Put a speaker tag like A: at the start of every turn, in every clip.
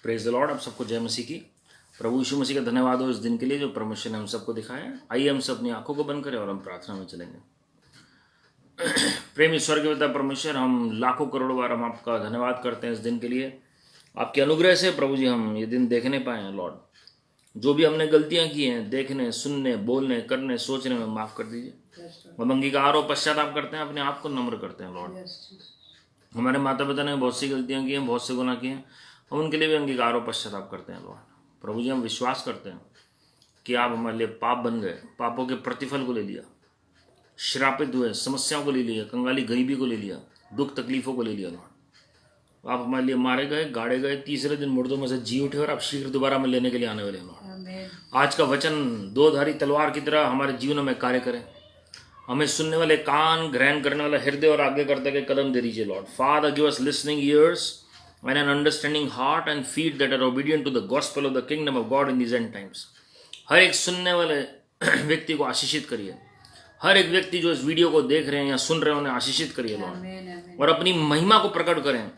A: Praise the Lord. आप सबको जय मसीह की। प्रभु यीशु मसीह का धन्यवाद हो इस दिन के लिए जो परमेश्वर ने हम सबको दिखाया। आइए हम सब अपनी आंखों को बंद करें और हम प्रार्थना में चलेंगे। प्रेम ईश्वर के पिता परमेश्वर, हम लाखों करोड़ों बार हम आपका धन्यवाद करते हैं इस दिन के लिए। आपके अनुग्रह से प्रभु जी हम ये दिन देखने पाए हैं। लॉर्ड, जो भी हमने गलतियां की हैं, देखने, सुनने, बोलने, करने, सोचने में, माफ़ कर दीजिए। हम अंगीकार और पश्चाताप करते हैं, अपने आप को नम्र करते हैं। लॉर्ड, हमारे माता पिता ने बहुत सी गलतियां की हैं, बहुत से गुनाह किए हैं, हम उनके लिए भी अंगीकार और पश्चाताप करते हैं। लॉर्ड प्रभु जी, हम विश्वास करते हैं कि आप हमारे लिए पाप बन गए, पापों के प्रतिफल को ले लिया, श्रापित हुए, समस्याओं को ले लिया, कंगाली गरीबी को ले लिया, दुख तकलीफों को ले लिया। लॉर्ड, आप हमारे लिए मारे गए, गाड़े गए, तीसरे दिन मुर्दों में से जी उठे और आप शीघ्र दोबारा में लेने के लिए आने वाले हैं। लॉर्ड, आज का वचन दो-धारी तलवार की तरह हमारे जीवन में कार्य करें। हमें सुनने वाले कान, ग्रहण करने वाला हृदय और आगे करते के कदम दे दीजिए। Lord father, give us listening years and an understanding heart and feet that are obedient to the gospel of the kingdom of God in these end times। हर एक सुनने वाले व्यक्ति को आशीषित करिए। हर एक व्यक्ति जो इस वीडियो को देख रहे हैं या सुन रहे हैं उन्हें आशीषित करिए लॉर्ड, और अपनी महिमा को प्रकट करें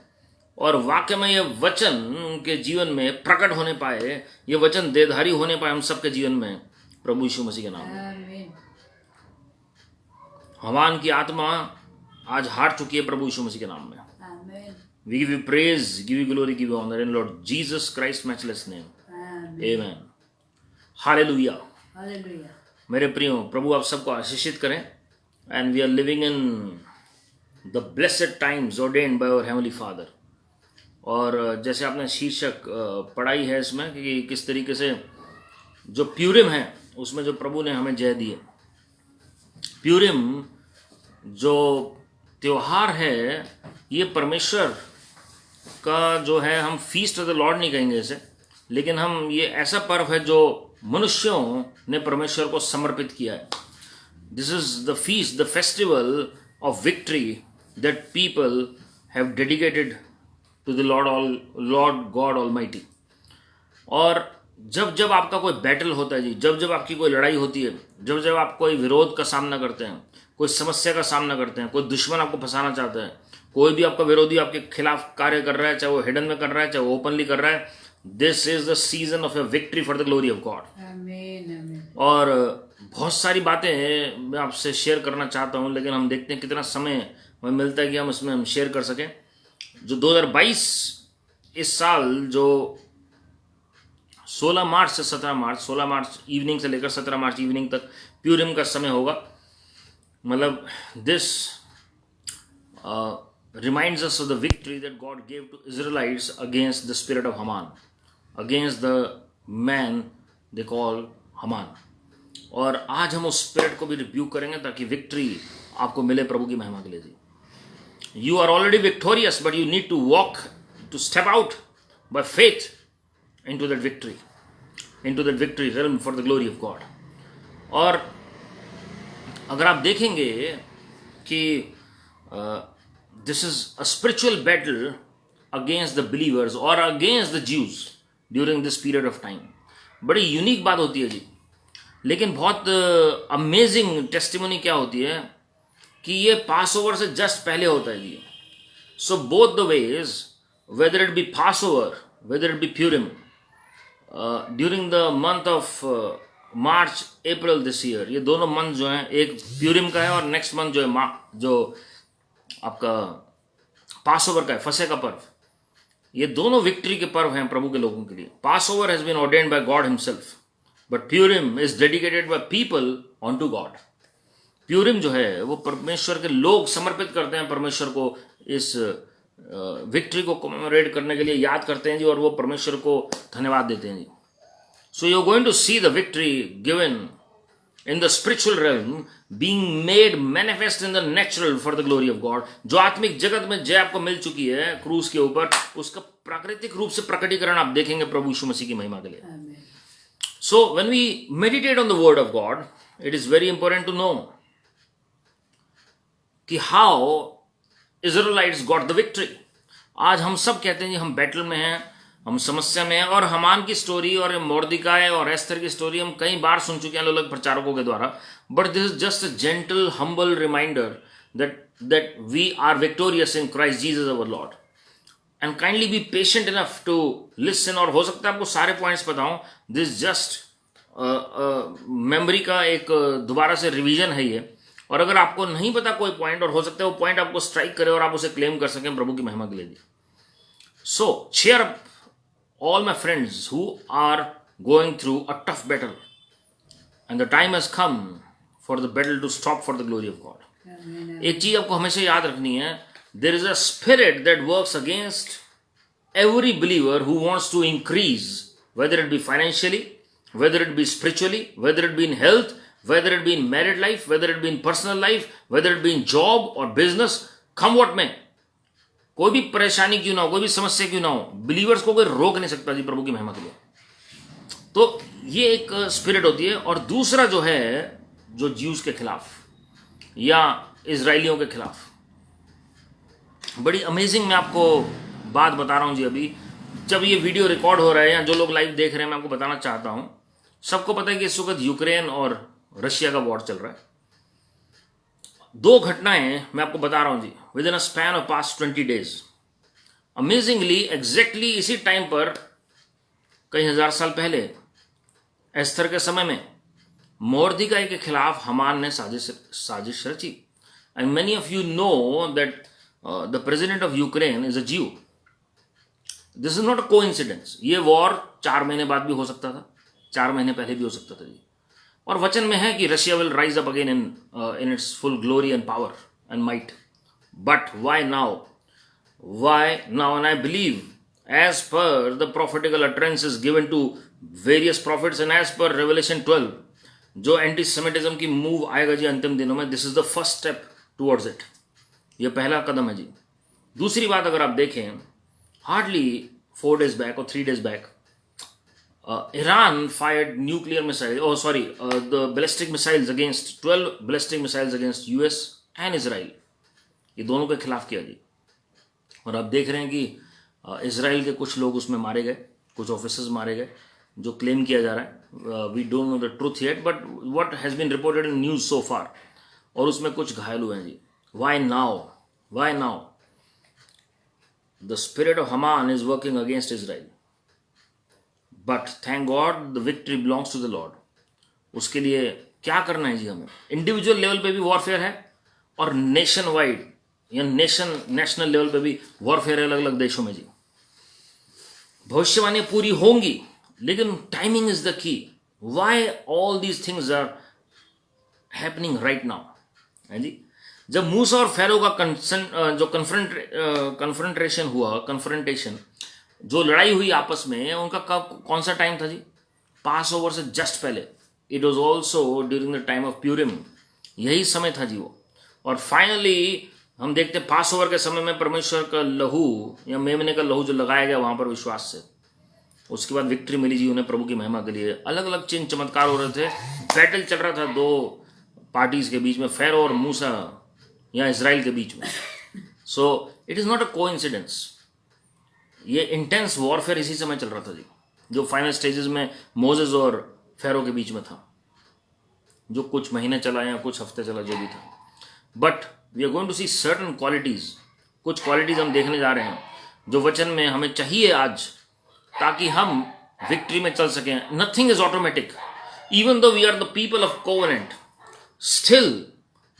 A: और वाकई में ये वचन उनके जीवन में प्रकट होने पाए, ये वचन देधारी होने पाए हम सबके जीवन में, प्रभु यीशु मसीह के नाम में। हमान की आत्मा आज हार चुकी है प्रभु यीशु मसीह के नाम में। We give you praise, give you glory, give you honor in Lord Jesus Christ's matchless name. Amen. Hallelujah.
B: Hallelujah.
A: मेरे प्रियो, प्रभु आप सबको आशीषित करें। And we are living in the blessed times ordained by our heavenly Father। और जैसे आपने शीर्षक पढ़ाई है इसमें कि किस तरीके से जो प्यूरिम है उसमें जो प्रभु ने हमें जय दी है। प्यूरिम जो त्योहार है, ये परमेश्वर का जो है, हम फीस्ट ऑफ द लॉर्ड नहीं कहेंगे इसे, लेकिन हम ये ऐसा पर्व है जो मनुष्यों ने परमेश्वर को समर्पित किया है। This is the feast, the festival of victory that people have dedicated to the Lord God Almighty. और जब जब आपका कोई बैटल होता है जी, जब जब आपकी कोई लड़ाई होती है, जब जब आप कोई विरोध का सामना करते हैं, कोई समस्या का सामना करते हैं, कोई दुश्मन आपको फंसाना चाहता है, कोई भी आपका विरोधी आपके खिलाफ कार्य कर रहा है, चाहे वो हिडन में कर रहा है, चाहे वो ओपनली कर रहा है, this is the season of A victory for the glory of God. और बहुत सारी बातें मैं आपसे शेयर करना चाहता हूं, लेकिन हम देखते हैं कितना समय हमें मिलता है कि हम इसमें शेयर कर सकें। जो 2022 इस साल जो 16 मार्च से 17 मार्च, 16 मार्च इवनिंग से लेकर 17 मार्च इवनिंग तक प्यूरिम का समय होगा। मतलब this reminds us of the victory that God gave to Israelites against the spirit of Haman, against the man they call Haman। और आज हम उस स्पिरिट को भी रिब्यूक करेंगे ताकि विक्ट्री आपको मिले प्रभु की महिमा के लिए। जी, you are already victorious, but you need to walk, to step out by faith into that victory realm for the glory of God. और अगर आप देखेंगे कि this is a spiritual battle against the believers or against the Jews during this period of time। बड़ी unique बात होती है जी, लेकिन बहुत अमेजिंग टेस्टिमनी क्या होती है कि ये पास ओवर से जस्ट पहले होता है जी। So both the ways, whether it be Passover, whether it be Purim, during the month of March April this year, ये दोनों मंथ जो हैं, एक प्यूरिम का है और नेक्स्ट मंथ जो है जो आपका पास ओवर का है, फसह का पर्व। ये दोनों विक्ट्री के पर्व हैं प्रभु के लोगों के लिए। Passover has been ordained by God himself, but Purim is dedicated by people on to God. Purim जो है वो परमेश्वर के लोग समर्पित करते हैं परमेश्वर को, इस विक्ट्री को कमेमोरेट करने के लिए याद करते हैं जी, और वो परमेश्वर को धन्यवाद देते हैं जी। So you are going to see the victory given in the spiritual realm being made manifest in the natural for the glory of God। जो आत्मिक जगत में जय आपको मिल चुकी है क्रूस के ऊपर, उसका प्राकृतिक रूप से प्रकटीकरण आप देखेंगे प्रभु यीशु मसीह की महिमा के लिए। So when we meditate on the word of God, it is very important to know कि how Israelites got the victory। आज हम सब कहते हैं जी हम बैटल में हैं, हम समस्या में हैं, और हमान की स्टोरी और मोर्दिकाय और एस्थर की स्टोरी हम कई बार सुन चुके हैं अलग अलग प्रचारकों के द्वारा। But this is just a gentle humble reminder that we are victorious in Christ Jesus our Lord. And kindly be patient enough to listen. और हो सकता है आपको सारे पॉइंट्स पता हो, दिस जस्ट मेमोरी का एक दोबारा से रिवीजन है ये। और अगर आपको नहीं पता कोई पॉइंट, और हो सकता है वो पॉइंट आपको स्ट्राइक करे और आप उसे क्लेम कर सकें प्रभु की महिमा के लिए भी। सो cheer up all my friends who are going through a tough battle, and the time has come for the battle to stop for the glory of God. एक चीज आपको हमेशा याद रखनी है, there is a spirit that works against every believer who wants to increase, whether it be financially, whether it be spiritually, whether it be in health, whether it be in married life, whether it be in personal life, whether it be in job or business, come what may। कोई भी परेशानी क्यों ना हो, कोई भी समस्या क्यों ना हो, बिलीवर्स को कोई रोक नहीं सकता जी प्रभु की महिमा के लिए। तो ये एक स्पिरिट होती है। और दूसरा जो है, जो ज्यूज के खिलाफ या इजराइलियों के खिलाफ, बड़ी अमेजिंग मैं आपको बात बता रहा हूं जी। अभी जब ये वीडियो रिकॉर्ड हो रहा है या जो लोग लाइव देख रहे हैं, मैं आपको बताना चाहता हूं, सबको पता है कि इस वक्त यूक्रेन और रशिया का वॉर चल रहा है। दो घटनाएं मैं आपको बता रहा हूं जी, within a span of past 20 days. Amazingly exactly इसी टाइम पर, कई हजार साल पहले, एस्थर के समय में मोर्देकाई के खिलाफ हमान ने साजिश रची। And many of you know that the president of Ukraine is a Jew. This is not a coincidence. ये वॉर 4 महीने बाद भी हो सकता था, 4 महीने पहले भी हो सकता था जी। और वचन में है कि Russia will rise up again in its full glory and power and might. But why now? Why now? And I believe, as per the prophetical utterances given to various prophets and as per Revelation 12, जो antisemitism की move आएगा जी अंतिम दिनों में, this is the first step towards it. ये पहला कदम है जी। दूसरी बात अगर आप देखें, हार्डली 4 days बैक और 3 days back, Iran fired nuclear missiles, the ballistic missiles against 12 ballistic missiles against US and Israel। ये दोनों के खिलाफ किया जी। और आप देख रहे हैं कि इजराइल के कुछ लोग उसमें मारे गए, कुछ ऑफिसर्स मारे गए, जो क्लेम किया जा रहा है। We don't know the truth yet, but what has been reported in news so far. और उसमें कुछ घायल हुए हैं जी। Why now? Why now? The spirit of Haman is working against Israel, but thank God the victory belongs to the Lord. उसके लिए क्या करना है जी हमें? इंडिविजुअल लेवल पे भी वॉरफेयर है और नेशन वाइड या नेशनल लेवल पे भी वॉरफेयर है, अलग अलग देशों में जी। भविष्यवाणियां पूरी होंगी, लेकिन timing is the key. Why all these things are happening right now, है जी। जब मूसा और फेरो का जो कन्फ्रंटेशन, जो लड़ाई हुई आपस में, उनका कौन सा टाइम था जी? पास ओवर से जस्ट पहले। It was also during the time of Purim. यही समय था जी वो। और फाइनली हम देखते हैं पास ओवर के समय में परमेश्वर का लहू या मेमने का लहू जो लगाया गया वहां पर विश्वास से, उसके बाद विक्ट्री मिली जी उन्हें प्रभु की महिमा के लिए। अलग अलग चिन्ह चमत्कार हो रहे थे, बैटल चल रहा था दो पार्टीज के बीच में, फेरो और मूसा या इजराइल के बीच में। So it is not a coincidence. ये इंटेंस वॉरफेयर इसी समय चल रहा था जी, जो फाइनल स्टेजेस में मोजेस और फेरो के बीच में था, जो कुछ महीने चला या कुछ हफ्ते चला, जो भी था। But we are going to see certain qualities. कुछ क्वालिटीज हम देखने जा रहे हैं जो वचन में हमें चाहिए आज, ताकि हम विक्ट्री में चल सकें। Nothing is automatic. Even though we are the people of covenant, still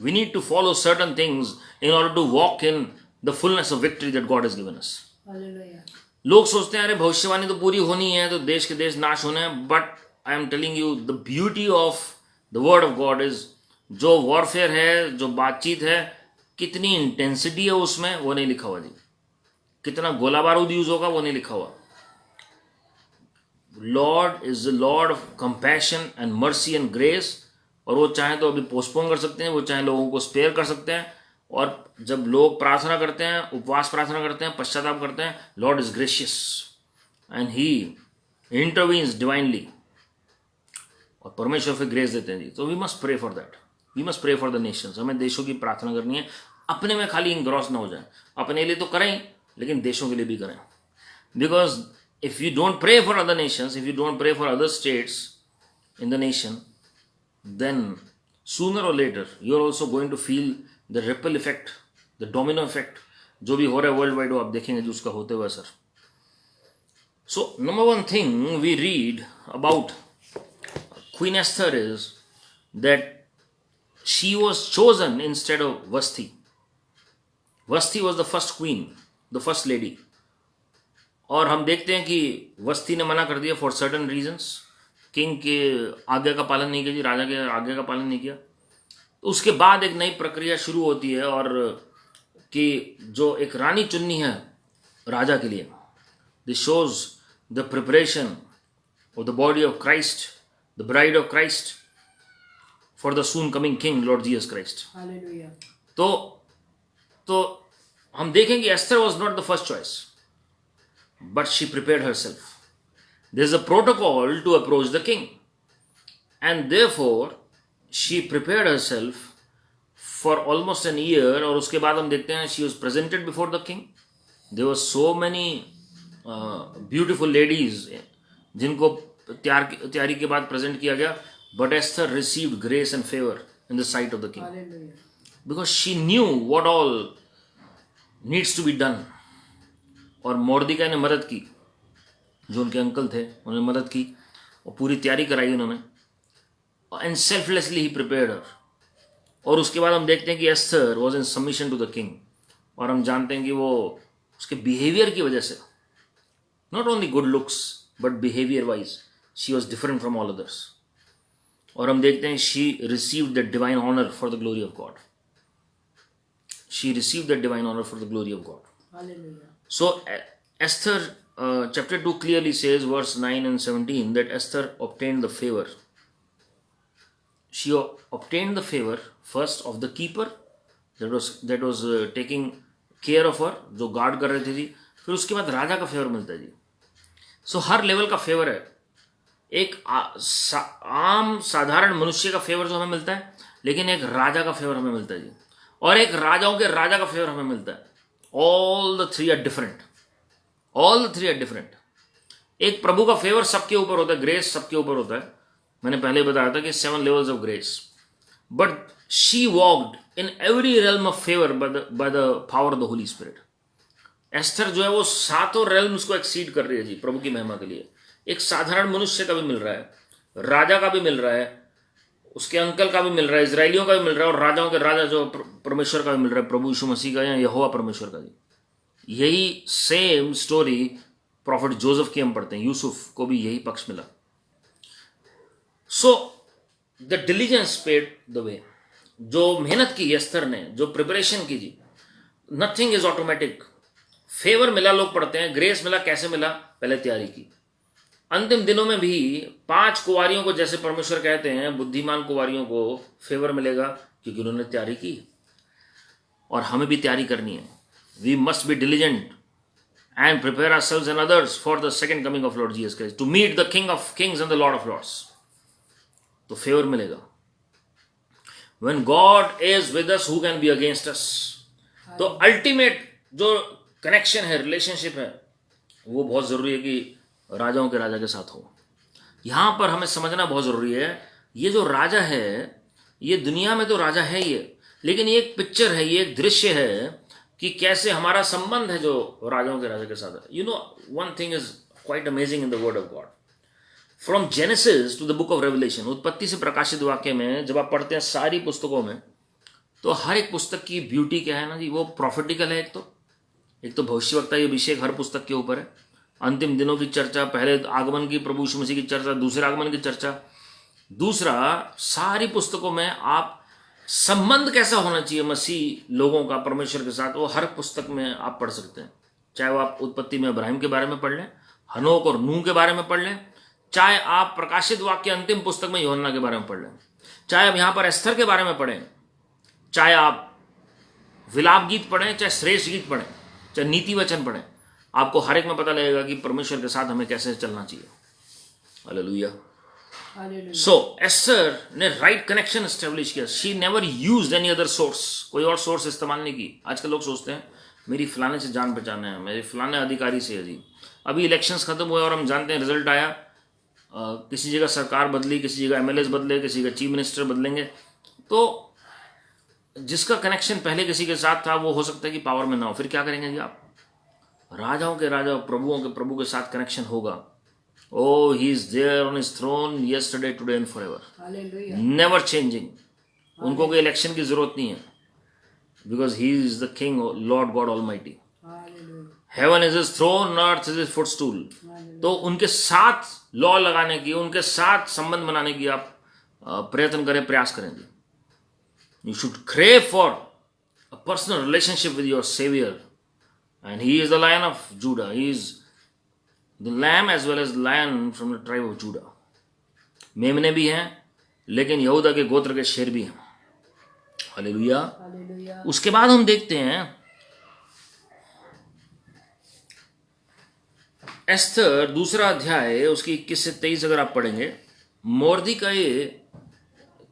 A: we need to follow certain things in order to walk in the fullness of victory that God has given us. लोग सोचते हैं अरे भविष्यवाणी तो पूरी होनी है तो देश के देश नाश होने हैं, but I am telling you the beauty of the word of God is, जो वॉरफेयर है, जो बातचीत है, कितनी इंटेंसिटी है उसमें, वो नहीं लिखा हुआ जी। कितना गोला बारूद यूज होगा वो नहीं लिखा हुआ। Lord is the Lord of compassion and mercy and grace. और वो चाहे तो अभी पोस्टपोन कर सकते हैं, वो चाहे लोगों को स्पेयर कर सकते हैं। और जब लोग प्रार्थना करते हैं, उपवास प्रार्थना करते हैं, पश्चाताप करते हैं, Lord is gracious and he intervenes divinely, और परमेश्वर फिर ग्रेस देते हैं जी। तो we must pray for that. We must pray for the nations. हमें देशों की प्रार्थना करनी है। अपने में खाली इंग्रॉस ना हो जाए। अपने लिए तो करें, लेकिन देशों के लिए भी करें। Because if you don't pray for other nations, if you don't pray for other states in the nation, then sooner or later you are also going to feel the ripple effect, the domino effect, जो भी हो रहा है world wide वो आप देखेंगे जो उसका होते हुए असर. So number one thing we read about Queen Esther is that she was chosen instead of Vashti. Vashti was the first queen, the first lady. और हम देखते हैं कि वस्ती ने मना कर दिया फॉर सर्टन रीजंस. किंग के आज्ञा का पालन नहीं किया जी, राजा के आज्ञा का पालन नहीं किया. तो उसके बाद एक नई प्रक्रिया शुरू होती है और कि जो एक रानी चुननी है राजा के लिए. This shows the preparation of the body of Christ, the bride of Christ for the soon coming king Lord Jesus Christ.
B: Hallelujah.
A: तो हम देखेंगे Esther was not the first choice, but she prepared herself. There is a protocol to approach the king, and therefore she prepared herself for almost an year. और उसके बाद हम देखते हैं she was presented before the king. There were so many beautiful ladies जिनको तैयारी के बाद प्रेजेंट किया गया. But Esther received grace and favour in the sight of the king because she knew what all needs to be done. और Mordecai ने मदद की, जो उनके अंकल थे उन्होंने मदद की और पूरी तैयारी कराई उन्होंने. And selflessly he prepared her. और उसके बाद हम देखते हैं कि Esther was in submission to the king. और हम जानते हैं कि वो उसके बिहेवियर की वजह से, not only good looks but behaviour wise, she was different from all others. और हम देखते हैं she received the divine honor for the glory of God. She received the divine honor for the glory of God.
B: Hallelujah.
A: So Esther chapter 2 clearly says verse 9 and 17 that Esther obtained the favor. She obtained the favor first of the keeper that was taking care of her, जो guard कर रहे थे जी. फिर उसके बाद राजा का favour मिलता है जी. सो हर लेवल का फेवर है. एक आम साधारण मनुष्य का फेवर जो हमें मिलता है, लेकिन एक राजा का फेवर हमें मिलता है जी. और एक राजाओं के राजा का फेवर हमें मिलता है. All the three are different. All the three are different. एक प्रभु का फेवर सबके ऊपर होता है, ग्रेस सबके ऊपर होता है. मैंने पहले बताया था कि 7 levels of grace. But she walked in every realm of favour by the power of the Holi spirit. Esther जो है वो 7 रेल्म्स को एक्सीड कर रही है जी प्रभु की महिमा के लिए. एक साधारण मनुष्य का भी मिल रहा है, राजा का भी मिल रहा है, उसके अंकल का भी मिल रहा है, इजराइलियों का भी मिल रहा है, और राजाओं के राजा जो परमेश्वर का भी मिल रहा है, प्रभु यीशु मसीह का या यहोवा परमेश्वर का. यही सेम स्टोरी प्रॉफिट जोसेफ की हम पढ़ते हैं. यूसुफ को भी यही पक्ष मिला. So the diligence paid the way. जो मेहनत की एस्थर ने, जो प्रिपरेशन की जी, नथिंग इज ऑटोमेटिक. फेवर मिला, लोग पढ़ते हैं, ग्रेस मिला. कैसे मिला? पहले तैयारी की. अंतिम दिनों में भी 5 कुंवारियों को, जैसे परमेश्वर कहते हैं बुद्धिमान कुंवारियों को फेवर मिलेगा क्योंकि उन्होंने तैयारी की. और हमें भी तैयारी करनी है. We must be diligent and prepare ourselves and others for the second coming of Lord Jesus Christ, to meet the King of Kings and the Lord of Lords. तो फेवर मिलेगा. When God is with us, who can be against us? तो ultimate जो connection है, relationship है, वो बहुत जरूरी है कि राजाओं के राजा के साथ हो. यहां पर हमें समझना बहुत जरूरी है, ये जो राजा है, ये दुनिया में तो राजा है ये, लेकिन ये एक पिक्चर है, ये एक दृश्य है कि कैसे हमारा संबंध है जो राजाओं के राजा के साथ है. You know, one thing is quite amazing in the word of God. From Genesis to the book of Revelation, उत्पत्ति से प्रकाशित वाक्य में जब आप पढ़ते हैं सारी पुस्तकों में, तो हर एक पुस्तक की ब्यूटी क्या है ना जी, वो प्रॉफिटिकल है. एक तो भविष्यवक्ता ये अभिषेक हर पुस्तक के ऊपर है. अंतिम दिनों की चर्चा, पहले आगमन की प्रभु यीशु मसीह की चर्चा, दूसरे आगमन की चर्चा. दूसरा, सारी पुस्तकों में आप संबंध कैसा होना चाहिए मसीह लोगों का परमेश्वर के साथ, वो हर पुस्तक में आप पढ़ सकते हैं. चाहे वो आप उत्पत्ति में इब्राहिम के बारे में पढ़ लें, हनोक और नूह के बारे में पढ़ लें, चाहे आप प्रकाशित वाक्य अंतिम पुस्तक में यूहन्ना के बारे में पढ़ लें, चाहे आप यहाँ पर एस्थर के बारे में पढ़ें, चाहे आप विलाप गीत पढ़ें, चाहे श्रेष्ठ गीत पढ़ें, चाहे नीति वचन पढ़ें, आपको हर एक में पता लगेगा कि परमेश्वर के साथ हमें कैसे चलना चाहिए. हालेलुया. सो एस्थर ने राइट कनेक्शन एस्टेब्लिश किया. She never used any other source. कोई और सोर्स इस्तेमाल नहीं की. आजकल लोग सोचते हैं मेरी फलाने से जान पहचान है, मेरे फलाने अधिकारी से है जी. अभी इलेक्शंस खत्म हुए और हम जानते हैं रिजल्ट आया, किसी जगह सरकार बदली, किसी जगह एमएलए बदले, किसी जगह चीफ मिनिस्टर बदलेंगे. तो जिसका कनेक्शन पहले किसी के साथ था वो हो सकता है कि पावर में ना हो, फिर क्या करेंगे जी आप? राजाओं के राजा, प्रभुओं के प्रभु के साथ कनेक्शन होगा। Oh he is there on his throne yesterday today and forever, never changing. उनको कोई इलेक्शन की जरूरत नहीं है, because he is the king Lord God almighty. Heaven is his throne, earth is his footstool. तो उनके साथ लॉ लगाने की, उनके साथ संबंध बनाने की आप प्रयत्न करें, प्रयास करेंगे। You should crave for a personal relationship with your saviour, and he is the lion of Judah. He is the lamb as well as lion from the tribe of Judah. मेमने भी हैं, लेकिन यहूदा के गोत्र के शेर भी हैं। हालेलुया। उसके बाद हम देखते हैं एस्तर दूसरा अध्याय, उसकी 21 से 23 अगर आप पढ़ेंगे, मोर्देकाई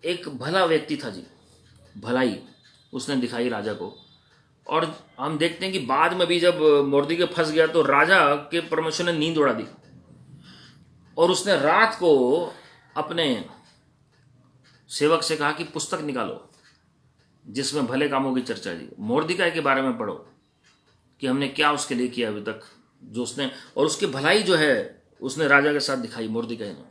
A: एक भला व्यक्ति था जी, भलाई उसने दिखाई राजा को। और हम देखते हैं कि बाद में भी जब मोर्देकाई फंस गया तो राजा के परमेश्वर ने नींद उड़ा दी, और उसने रात को अपने सेवक से कहा कि पुस्तक निकालो जिसमें भले कामों की चर्चा है जी। मोर्देकाई के बारे में पढ़ो कि हमने क्या उसके लिए किया अभी तक, जो उसने, और उसकी भलाई जो है उसने राजा के साथ दिखाई मोर्देकाई ने।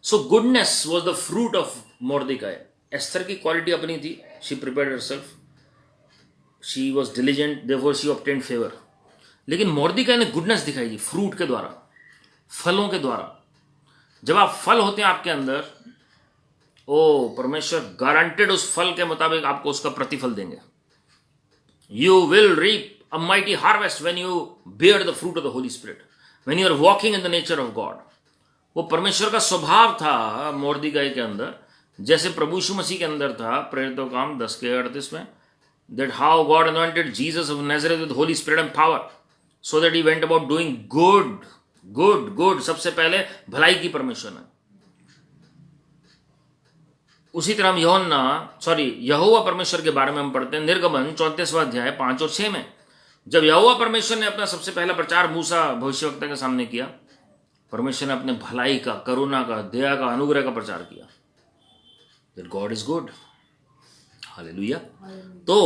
A: So goodness was the fruit of Mordecai. Esther की क्वालिटी अपनी थी, she prepared herself, she was diligent, therefore she obtained favour. लेकिन मोर्देकाई ने गुडनेस दिखाई जी फ्रूट के द्वारा, फलों के द्वारा। जब आप फल होते हैं आपके अंदर, ओ परमेश्वर गारंटेड उस फल के मुताबिक आपको उसका प्रतिफल देंगे। You will reap a mighty harvest when you bear the fruit of the Holy Spirit, when you are walking in the nature of God। वो परमेश्वर का स्वभाव था मोर्देकाई के अंदर, जैसे प्रभु यीशु मसीह के अंदर था। प्रेरितों का काम 10:38 में, that how God anointed Jesus of Nazareth with Holy Spirit and power, so that he went about doing good। सबसे पहले भलाई की परमेश्वर ने। उसी तरह हम यहोवा परमेश्वर के बारे में हम पढ़ते हैं निर्गमन 34वां अध्याय 5 और 6 में। जब यहोवा परमेश्वर ने अपना सबसे पहला प्रचार मूसा भविष्यवक्ता के सामने किया, परमेश्वर ने अपने भलाई का, करुणा का, दया का, अनुग्रह का प्रचार किया, that God is good। Hallelujah. तो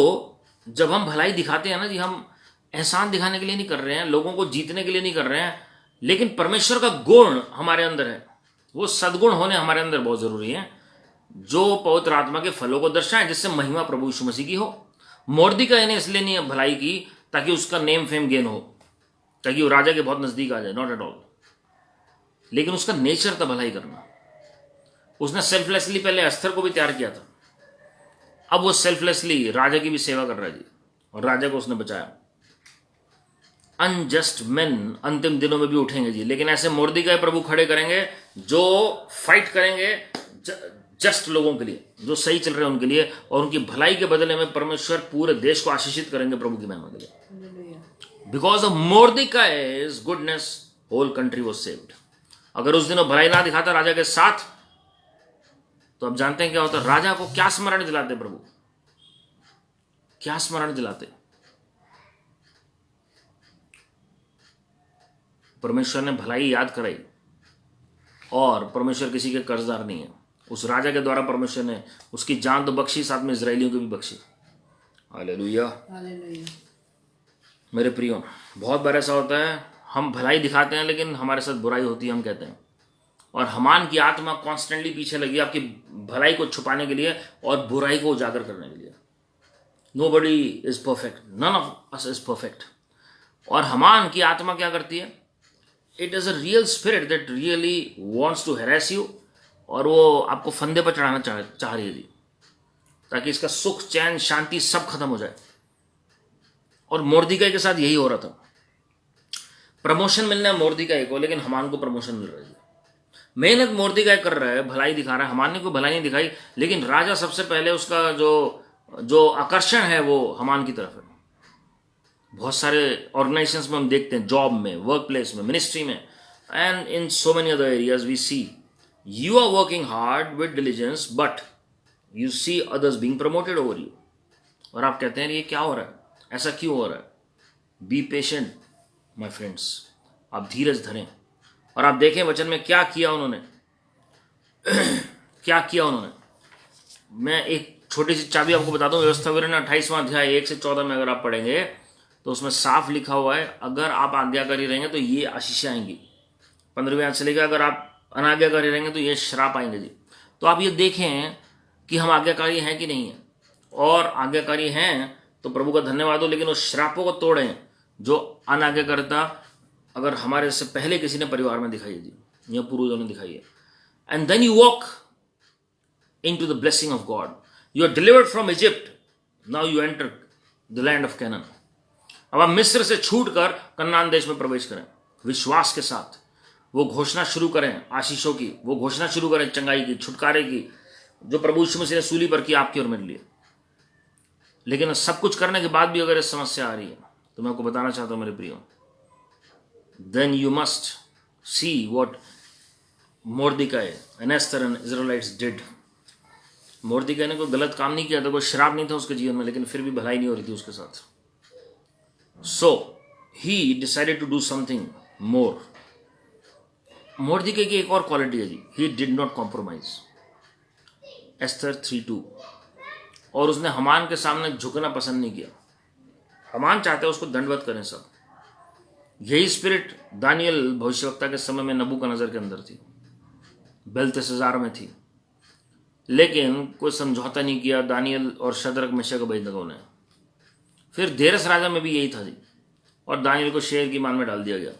A: जब हम भलाई दिखाते हैं ना जी, हम एहसान दिखाने के लिए नहीं कर रहे हैं, लोगों को जीतने के लिए नहीं कर रहे हैं, लेकिन परमेश्वर का गुण हमारे अंदर है, वो सद्गुण होने हमारे अंदर बहुत जरूरी है, जो पवित्र आत्मा के फलों को दर्शाएं, जिससे महिमा प्रभु यीशु मसीह की हो। मोर्देकाई ने इसलिए नहीं भलाई की ताकि उसका नेम फेम गेन हो, ताकि वो राजा के बहुत नजदीक आ जाए, नॉट एट ऑल। लेकिन उसका नेचर था भलाई करना। उसने सेल्फलेसली पहले एस्तर को भी तैयार किया था, अब वो सेल्फलेसली राजा की भी सेवा कर रहा है जी, और राजा को उसने बचाया। अनजस्ट मेन अंतिम दिनों में भी उठेंगे जी, लेकिन ऐसे मोर्देकाई प्रभु खड़े करेंगे जो फाइट करेंगे जस्ट लोगों के लिए, जो सही चल रहे हैं उनके लिए, और उनकी भलाई के बदले में परमेश्वर पूरे देश को आशीषित करेंगे प्रभु की महिमा के लिए। Because of Mordecai's goodness whole country was saved. अगर उस दिन वो भलाई ना दिखाता राजा के साथ, तो अब जानते हैं क्या होता। राजा को क्या स्मरण दिलाते प्रभु, क्या स्मरण दिलाते? परमेश्वर ने भलाई याद कराई, और परमेश्वर किसी के कर्जदार नहीं है। उस राजा के द्वारा परमेश्वर ने उसकी जान तो बख्शी, साथ में इजरायलियों को भी बख्शी। हालेलुया। मेरे प्रियो, बहुत बार ऐसा होता है, हम भलाई दिखाते हैं लेकिन हमारे साथ बुराई होती है, हम कहते हैं। और हामान की आत्मा कॉन्स्टेंटली पीछे लगी आपकी भलाई को छुपाने के लिए और बुराई को उजागर करने के लिए। Nobody is perfect, none of us is perfect. और हामान की आत्मा क्या करती है? It is a real spirit that really wants to harass you, और वो आपको फंदे पर चढ़ाना चाह रही है जी, ताकि इसका सुख, चैन, शांति सब खत्म हो जाए। और मोर्देकाई के साथ यही हो रहा था। प्रमोशन मिलना है मोर्देकाई को, लेकिन हामान को प्रमोशन मिल रहा है। मेहनत मोर्देकाई कर रहा है, भलाई दिखा रहा है, हामान ने कोई भलाई नहीं दिखाई, लेकिन राजा सबसे पहले उसका जो आकर्षण है वो हामान की तरफ है। बहुत सारे ऑर्गेनाइजेशंस में हम देखते हैं, जॉब में, वर्क प्लेस में, मिनिस्ट्री में, and in so many other areas we see you are working hard with diligence but you see others being promoted over you, और आप कहते हैं ये क्या हो रहा है, ऐसा क्यों हो रहा है? बी पेशेंट माय फ्रेंड्स, आप धीरज धरें। और आप देखें वचन में क्या किया उन्होंने क्या किया उन्होंने। मैं एक छोटी सी चाबी आपको बता दूं, व्यवस्था विवरण 28वां अध्याय 1 से 14 में अगर आप पढ़ेंगे तो उसमें साफ लिखा हुआ है, अगर आप आज्ञाकारी रहेंगे तो ये आशीषें आएंगी। 15वें आयत से लेकर अगर आप अनाज्ञाकारी रहेंगे तो ये श्राप आएंगे जी। तो आप ये देखें कि हम आज्ञाकारी हैं कि नहीं है, और आज्ञाकारी हैं तो प्रभु का धन्यवाद हो, लेकिन उस श्रापों को तोड़ें जो अनाज्ञाकारिता अगर हमारे से पहले किसी ने परिवार में दिखाई है जी, या पूर्वजों ने दिखाई है। And then you walk into the blessing of God. You are delivered from Egypt, now you enter the land of Canaan. अब आप मिस्र से छूटकर कनान देश में प्रवेश करें, विश्वास के साथ वो घोषणा शुरू करें आशीषों की, वो घोषणा शुरू करें चंगाई की, छुटकारे की, जो प्रभु यीशु मसीह ने सूली पर की आपकी और मेरे लिए। लेकिन सब कुछ करने के बाद भी अगर ये समस्या आ रही है तो मैं आपको बताना चाहता हूं मेरे प्रियो, then you must see what Mordecai and Esther and Israelites did. Mordecai ने कोई गलत काम नहीं किया था, कोई श्राप नहीं था उसके जीवन में, लेकिन फिर भी भलाई नहीं हो रही थी उसके साथ। So he decided to do something more. Mordecai की एक और क्वालिटी है जी, he did not compromise. Esther 3:2। और उसने हमान के सामने झुकना पसंद नहीं किया। हमान चाहते उसको दंडवत करें सब। यही स्पिरिट दानियल भविष्यवक्ता के समय में नबूकदनेस्सर के अंदर थी, बेल्तशस्सार में थी, लेकिन कोई समझौता नहीं किया दानियल और शद्रक मेशक अबेदनगो ने। फिर देरस राजा में भी यही था जी, और दानियल को शेर की मान में डाल दिया गया।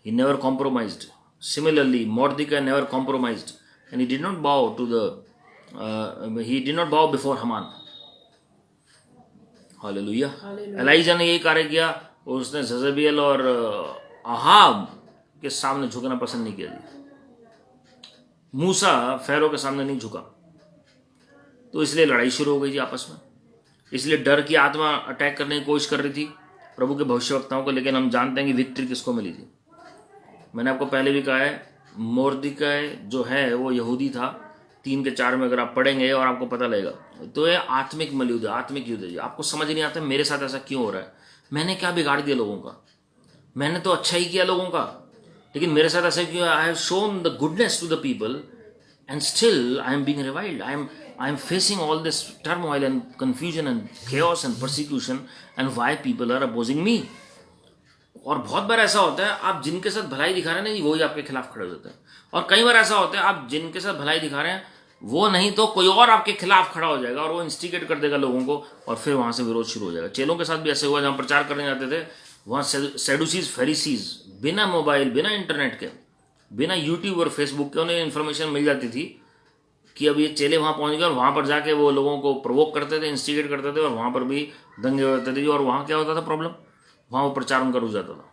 A: He never compromised. Similarly Mordecai never compromised and he did not bow to the he did not bow before Haman. Hallelujah. Elijah ने यही कार्य किया, उसने जज़ेबियल और अहाब के सामने झुकना पसंद नहीं किया जी। मूसा फैरो के सामने नहीं झुका, तो इसलिए लड़ाई शुरू हो गई जी आपस में। इसलिए डर की आत्मा अटैक करने की कोशिश कर रही थी प्रभु के भविष्यवक्ताओं को, लेकिन हम जानते हैं कि विक्ट्री किसको मिली थी। मैंने आपको पहले भी कहा है, मोर्देकाई जो है वो यहूदी था। 3 के 4 में अगर आप पढ़ेंगे और आपको पता लगेगा, तो ये आत्मिक मलयुद्ध है, आत्मिक युद्ध है जी। आपको समझ नहीं आता मेरे साथ ऐसा क्यों हो रहा है, मैंने क्या बिगाड़ दिया लोगों का, मैंने तो अच्छा ही किया लोगों का, लेकिन मेरे साथ ऐसा क्यों। I have shown the goodness to the people and still I am being reviled. I am facing all this turmoil and confusion and chaos and persecution, and why people are opposing me. और बहुत बार ऐसा होता है, आप जिनके साथ भलाई दिखा रहे हैं नहीं, वही आपके खिलाफ खड़े हो जाते हैं। और कई बार ऐसा होता है, आप जिनके साथ भलाई दिखा रहे हैं वो नहीं तो कोई और आपके खिलाफ खड़ा हो जाएगा और वो इंस्टिगेट कर देगा लोगों को, और फिर वहां से विरोध शुरू हो जाएगा। चेलों के साथ भी ऐसे हुआ, जहां प्रचार करने जाते थे वहां सैडुसीज फरीसीज बिना मोबाइल, बिना इंटरनेट के, बिना यूट्यूब और फेसबुक के उन्हें इन्फॉर्मेशन मिल जाती थी कि अब ये चेले वहां पहुंच गए, और वहां पर जाके वो लोगों को प्रोवोक करते थे, इंस्टिगेट करते थे, और वहां पर भी दंगे होते थे। और वहां क्या होता था प्रॉब्लम, वहां वो प्रचार उनका रुक जाता था।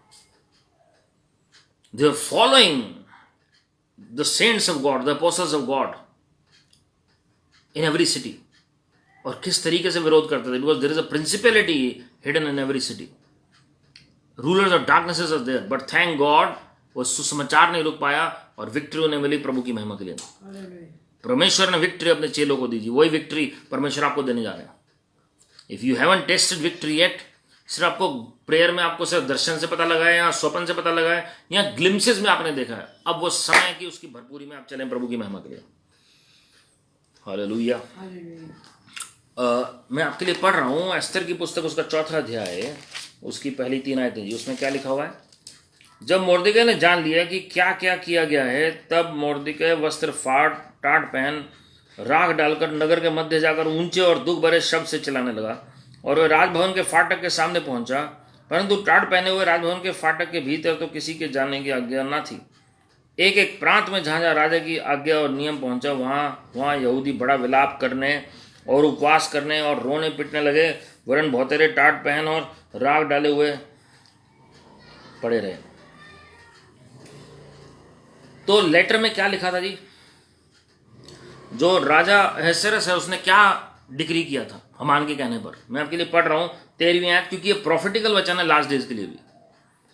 A: They are following the saints of God, the apostles of God in every city. और किस तरीके से विरोध करते थे, because there is a principality hidden in every city, rulers of darknesses are there, but thank God वो सुसमाचार नहीं रुक पाया और विक्ट्री उन्हें मिली प्रभु की महिमा के लिए। परमेश्वर ने विक्ट्री अपने चेलों को दी थी, वही विक्ट्री परमेश्वर आपको देने जा रहे हैं। If you haven't tested victory yet, सिर्फ आपको प्रेयर में आपको सिर्फ दर्शन से पता लगा है, या स्वप्न से पता लगा है, या ग्लिम्सेस में आपने देखा है, अब वो समय की उसकी भरपूरी में आप चलें प्रभु की महिमा के लिए। हालेलुया। मैं आपके लिए पढ़ रहा हूँ एस्थर की पुस्तक, उसका 4था अध्याय, उसकी पहली 3 आयतें जी। उसमें क्या लिखा हुआ है, जब मोर्देकाई ने जान लिया कि क्या क्या किया गया है, तब मोर्देकाई वस्त्र फाड़ टाट पहन राख डालकर नगर के मध्य जाकर ऊंचे और दुख भरे शब्द से चिल्लाने लगा, और वह राजभवन के फाटक के सामने पहुंचा, परंतु टाट पहने हुए राजभवन के फाटक के भीतर तो किसी के जाने की आज्ञा न थी। एक एक प्रांत में जहाँ जहाँ राजा की आज्ञा और नियम पहुंचा, वहाँ यहूदी बड़ा विलाप करने और उपवास करने और रोने पिटने लगे, वरन बहुतेरे टाट पहन और राख डाले हुए पड़े रहे। तो लेटर में क्या लिखा था जी, जो राजा अहसवेरोश है उसने क्या डिक्री किया था हमान के कहने पर। मैं आपके लिए पढ़ रहा हूँ 13वीं आयत, क्योंकि ये प्रॉफिटिकल वचन है लास्ट डेज के लिए भी।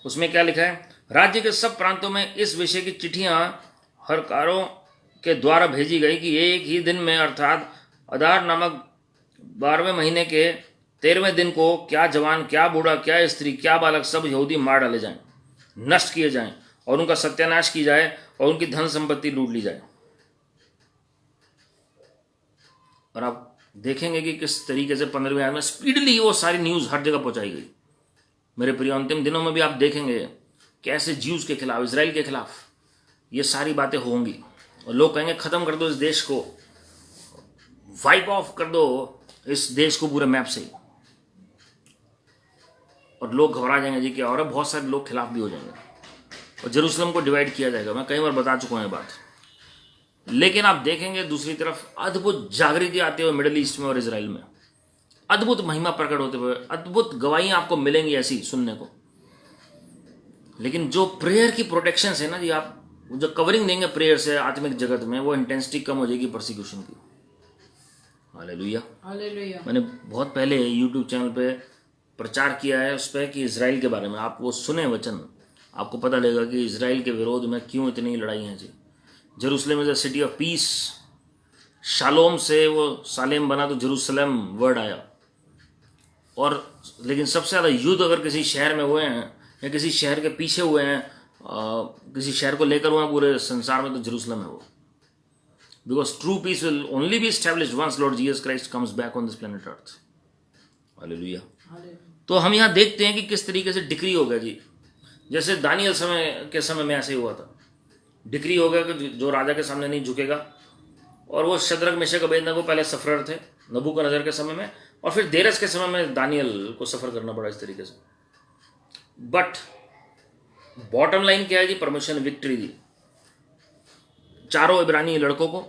A: उसमें क्या लिखा है, राज्य के सब प्रांतों में इस विषय की चिट्ठियां हरकारों के द्वारा भेजी गई कि एक ही दिन में, अर्थात अदार नामक 12वें महीने के 13वें दिन को क्या जवान, क्या बूढ़ा, क्या स्त्री, क्या बालक, सब यहूदी मार डाले जाएं, नष्ट किए जाएं, और उनका सत्यानाश की जाए, और उनकी धन संपत्ति लूट ली जाए। और आप देखेंगे कि किस तरीके से 15वें आयत में स्पीडली वो सारी न्यूज़ हर जगह पहुंचाई गई। मेरे प्रिय, अंतिम दिनों में भी आप देखेंगे कैसे ज्यूज के खिलाफ, इजराइल के खिलाफ ये सारी बातें होंगी और लोग कहेंगे खत्म कर दो इस देश को, वाइप ऑफ कर दो इस देश को पूरे मैप से। और लोग घबरा जाएंगे जी, क्या और बहुत सारे लोग खिलाफ भी हो जाएंगे और जेरूशलम को डिवाइड किया जाएगा। मैं कई बार बता चुका हूं ये बात। लेकिन आप देखेंगे दूसरी तरफ अद्भुत जागृति आते हुए मिडिल ईस्ट में और इजराइल में, अद्भुत महिमा प्रकट होते हुए, अद्भुत गवाहियां आपको मिलेंगी ऐसी सुनने को। लेकिन जो प्रेयर की प्रोटेक्शन है ना जी, आप जो कवरिंग देंगे प्रेयर से आत्मिक जगत में, वो इंटेंसिटी कम हो जाएगी परसिक्यूशन की। Hallelujah, hallelujah. मैंने बहुत पहले यूट्यूब चैनल पे प्रचार किया है उस पर कि इजराइल के बारे में, आप वो सुने वचन, आपको पता लगेगा कि इजराइल के विरोध में क्यों इतनी लड़ाई है जी। Jerusalem is the city of peace, shalom से वो सालेम बना तो जेरूशलेम वर्ड आया। और लेकिन सबसे ज़्यादा युद्ध अगर किसी शहर में हुए हैं या किसी शहर के पीछे हुए हैं, किसी शहर को लेकर हुए हैं पूरे संसार में, तो जेरूशलेम है वो। Because true peace will only be established once Lord Jesus Christ comes back on this planet earth. Hallelujah. तो हम यहाँ देखते हैं कि किस तरीके से डिक्री हो गया जी, जैसे दानियल के समय में ऐसे ही हुआ था। डिक्री हो गया कि जो राजा के सामने नहीं झुकेगा, और वो शद्रक मेशक अबेदनगो पहले सफरर थे नबूकदनेस्सर के समय में, और फिर देरस के समय में दानियल को सफर करना पड़ा इस तरीके से। बट बॉटम लाइन क्या है जी, परमेश्वर ने विक्ट्री दी चारों इब्रानी लड़कों को,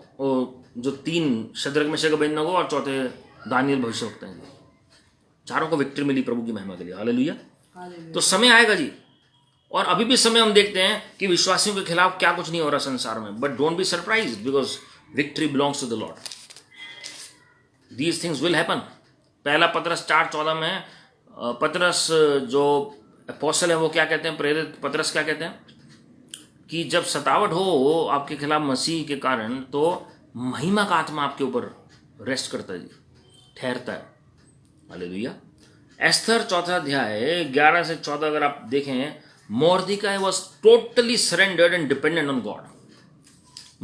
A: जो 3 शद्रक मेशक अबेदनगो और चौथे दानियल भविष्यवक्ता हैं, चारों को विक्ट्री मिली प्रभु की महिमा के लिए। हालेलुया। तो समय आएगा जी, और अभी भी समय हम देखते हैं कि विश्वासियों के खिलाफ क्या कुछ नहीं हो रहा संसार में। But don't be surprise, because victory belongs to the Lord. These things will happen. पहला पतरस 4:14 में पतरस जो अपोस्टल है वो क्या कहते हैं, प्रेरित पतरस क्या कहते हैं कि जब सतावट हो आपके खिलाफ मसीह के कारण, तो महिमा का आत्मा आपके ऊपर रेस्ट करता है जी, ठहरता है। हालेलुया। एस्थर 4 अध्याय 11 से 14 अगर आप देखें, Mordecai was totally surrendered and dependent on God.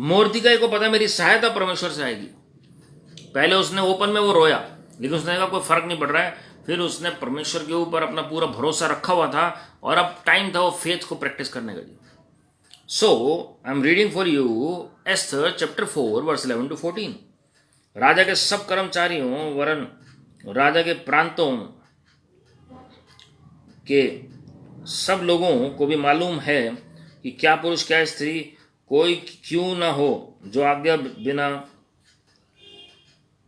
A: Mordecai को पता है मेरी सहायता परमेश्वर से आएगी। पहले उसने ओपन में वो रोया, लेकिन उसने कहा कोई फर्क नहीं पड़ रहा है। फिर उसने परमेश्वर के ऊपर अपना पूरा भरोसा रखा हुआ था, और अब टाइम था वो फेथ को प्रैक्टिस करने का जी। So I am reading for you Esther chapter 4 verse 11 to 14। राजा के सब कर्मचारियों वरन राजा के प्रांतों के सब लोगों को भी मालूम है कि क्या पुरुष क्या स्त्री कोई क्यों ना हो जो आज्ञा बिना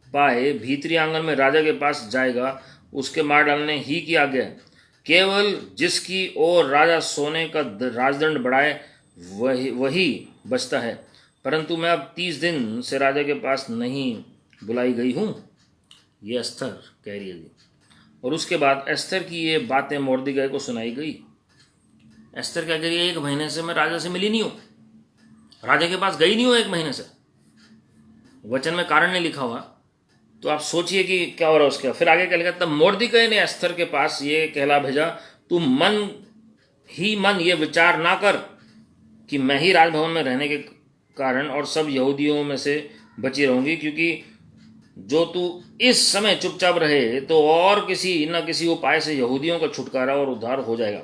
A: पाए भीतरी आंगन में राजा के पास जाएगा, उसके मार डालने ही की आज्ञा है। केवल जिसकी ओर राजा सोने का राजदंड बढ़ाए वही बचता है। परंतु मैं अब 30 दिन से राजा के पास नहीं बुलाई गई हूँ। ये एस्थर कह रही है जी। और उसके बाद एस्थर की ये बातें मोर्देकाई को सुनाई गई। एस्थर क्या कह रही है, 1 महीने से मैं राजा से मिली नहीं हूँ, राजा के पास गई नहीं हूँ 1 महीने से। वचन में कारण नहीं लिखा हुआ, तो आप सोचिए कि क्या हो रहा है उसका। फिर आगे क्या लिखा, तब मोर्देकाई ने एस्थर के पास ये कहला भेजा, तू मन ही मन ये विचार ना कर कि मैं ही राजभवन में रहने के कारण और सब यहूदियों में से बची रहूंगी, क्योंकि जो तू इस समय चुपचाप रहे तो और किसी न किसी उपाय से यहूदियों का छुटकारा और उद्धार हो जाएगा,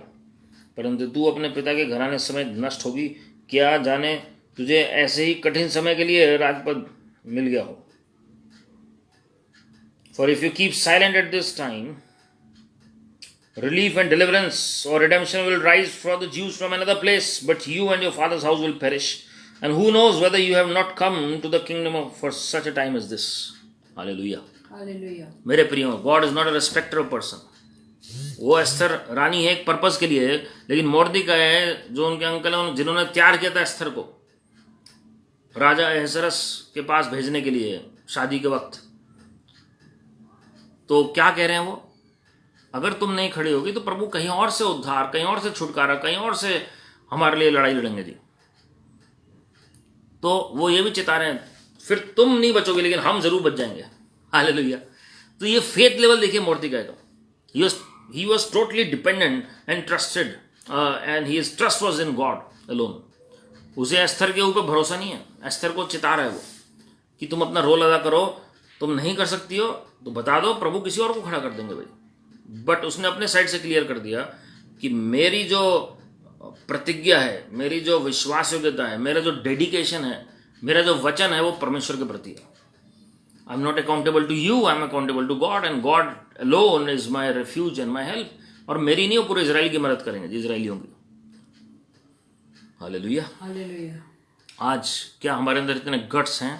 A: परंतु तू अपने पिता के घराने समय नष्ट होगी। क्या जाने तुझे ऐसे ही कठिन समय के लिए राजपद मिल गया हो। For if you keep silent at this time, relief and deliverance or redemption will rise for the Jews from another place, but you and your father's house will perish. And who knows whether you have not come to the kingdom for such a time as this. Hallelujah. Hallelujah. मेरे प्रियो, God is not a respecter of person. वो Esther रानी है एक purpose के लिए, लेकिन मोर्देकाई है जो उनके अंकल हैं जिन्होंने तैयार किया था एस्थर को राजा अहसरस के पास भेजने के लिए शादी के वक्त। तो क्या कह रहे हैं वो, अगर तुम नहीं खड़ी होगी तो प्रभु कहीं और से उद्धार, कहीं और से छुटकारा, कहीं और से हमारे लिए लड़ाई लड़ेंगे जी। तो वो ये भी चिता रहे हैं, फिर तुम नहीं बचोगे लेकिन हम जरूर बच जाएंगे। हालेलुया। तो ये फेथ लेवल देखिए मोर्देकाई का। He was totally dependent and trusted, and his trust was in God alone. उसे एस्थर के ऊपर भरोसा नहीं है, एस्थर को चिता रहा है वो कि तुम अपना रोल अदा करो तुम नहीं कर सकती हो तो बता दो, प्रभु किसी और को खड़ा कर देंगे भाई। बट उसने अपने साइड से क्लियर कर दिया कि मेरी जो प्रतिज्ञा है, मेरी जो विश्वास योग्यता है, मेरा जो डेडिकेशन है, मेरा जो वचन है वो परमेश्वर के प्रति है। I am not accountable to you, I am accountable to God, and God alone is my refuge and my help. और मेरी नहीं, वो पूरे इजराइल की मदद करेंगे, इजराइलियों की। Hallelujah,
B: hallelujah.
A: आज क्या हमारे अंदर इतने गट्स हैं,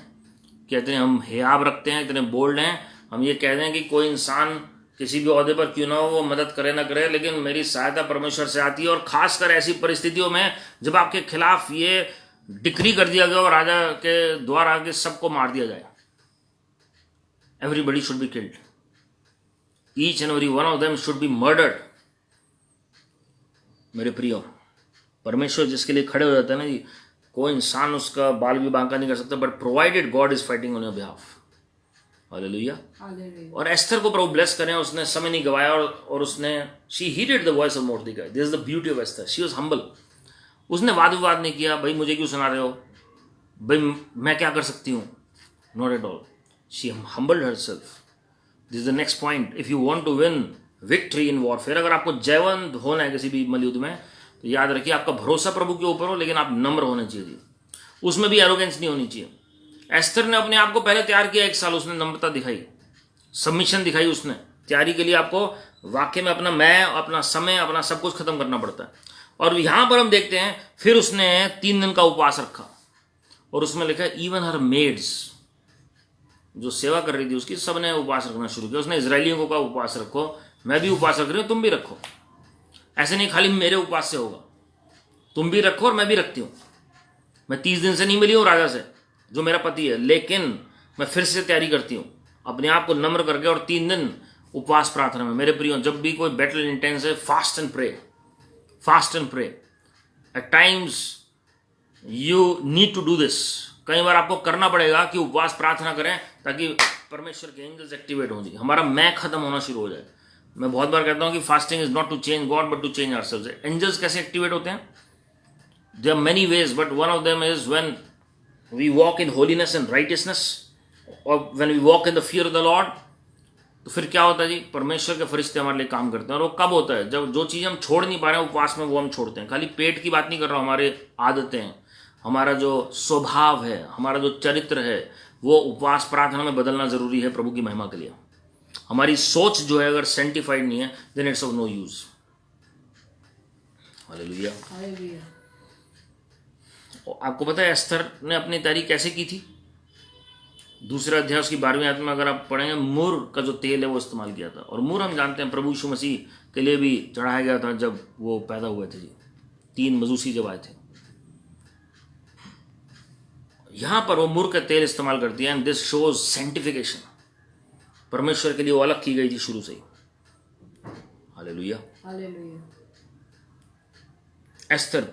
A: कहते हैं हम हियाब रखते हैं, इतने बोल्ड हैं, हम ये कह दें कि कोई इंसान किसी भी ओहदे पर क्यों ना हो वो मदद करे ना करे, लेकिन मेरी सहायता परमेश्वर से आती है। और खासकर ऐसी परिस्थितियों में जब आपके खिलाफ ये डिक्री कर दिया गया और राजा के द्वारा आगे सबको मार दिया जाए, everybody should be killed, each and every one of them should be murdered. मेरे प्रियो, परमेश्वर जिसके लिए खड़े हो जाते हैं ना जी, कोई इंसान उसका बाल भी बांका नहीं कर सकता, but provided God is fighting on your behalf. Hallelujah. और एस्थर को प्रभु ब्लेस करें, उसने समय नहीं गवाया और उसने she heeded the voice of Mordecai. This is the beauty of Esther, she was humble. उसने वाद विवाद नहीं किया, भाई मुझे क्यों सुना रहे हो, भाई मैं क्या कर सकती हूँ, not at all. She humbled herself. This is the next point. If you want to win victory in warfare, अगर आपको जयवंत होना है किसी भी मलयुद्ध में, तो याद रखिए आपका भरोसा प्रभु के ऊपर हो, लेकिन आप नम्र होने चाहिए जी, उसमें भी एरोगेंस नहीं होनी चाहिए। एस्थर ने अपने आप को पहले तैयार किया, 1 साल उसने नम्रता दिखाई, सबमिशन दिखाई। उसने तैयारी के लिए आपको वाकई में अपना मैं, अपना समय, अपना सब कुछ खत्म करना पड़ता है। और यहां पर हम देखते हैं फिर उसने 3 दिन का उपवास रखा, और उसमें लिखा है इवन हर मेड्स, जो सेवा कर रही थी उसकी, सबने उपवास रखना शुरू किया। उसने इजरायलियों को कहा उपवास रखो, मैं भी उपवास रख रही हूँ, तुम भी रखो। ऐसे नहीं खाली मेरे उपवास से होगा, तुम भी रखो और मैं भी रखती हूँ। मैं 30 दिन से नहीं मिली हूँ राजा से जो मेरा पति है, लेकिन मैं फिर से तैयारी करती हूँ अपने आप को नम्र करके, और 3 दिन उपवास प्रार्थना में। मेरे प्रियो, जब भी कोई बैटल इंटेंस है, fast and pray, fast and pray. At times you need to do this. कई बार आपको करना पड़ेगा कि उपवास प्रार्थना करें, ताकि परमेश्वर के एंजल्स एक्टिवेट हो जाए, हमारा मैं खत्म होना शुरू हो जाए। मैं बहुत बार कहता हूं कि fasting is not to change God but to change ourselves. Angels कैसे एक्टिवेट होते हैं? There are many ways, but one of them is when we walk in holiness and righteousness, और when we walk in the fear of the Lord. तो फिर क्या होता है जी, परमेश्वर के फरिश्ते हमारे लिए काम करते हैं। और वो कब होता है? जब जो चीज़ हम छोड़ नहीं पा रहे हैं उपवास में, वो हम छोड़ते हैं। खाली पेट की बात नहीं कर रहा हूँ, हमारे आदतें, हमारा जो स्वभाव है, हमारा जो चरित्र है, वो उपवास प्रार्थना में बदलना जरूरी है प्रभु की महिमा के लिए। हमारी सोच जो है अगर सेंटिफाइड नहीं है, then it's of no use. Hallelujah. आपको पता है एस्थर ने अपनी तैयारी कैसे की थी? दूसरे अध्याय उसकी 12वीं आयत में अगर आप पढ़ेंगे, मुर का जो तेल है वो इस्तेमाल किया था। और मुर हम जानते हैं प्रभु यीशु मसीह के लिए भी चढ़ाया गया था जब वो पैदा हुए थे जी, 3 मजूसी जब आए थे। यहां पर वो मुर का तेल इस्तेमाल करती है, एंड दिस शोज सेंटिफिकेशन। परमेश्वर के लिए वो अलग की गई थी शुरू से ही। हालेलुया। एस्थर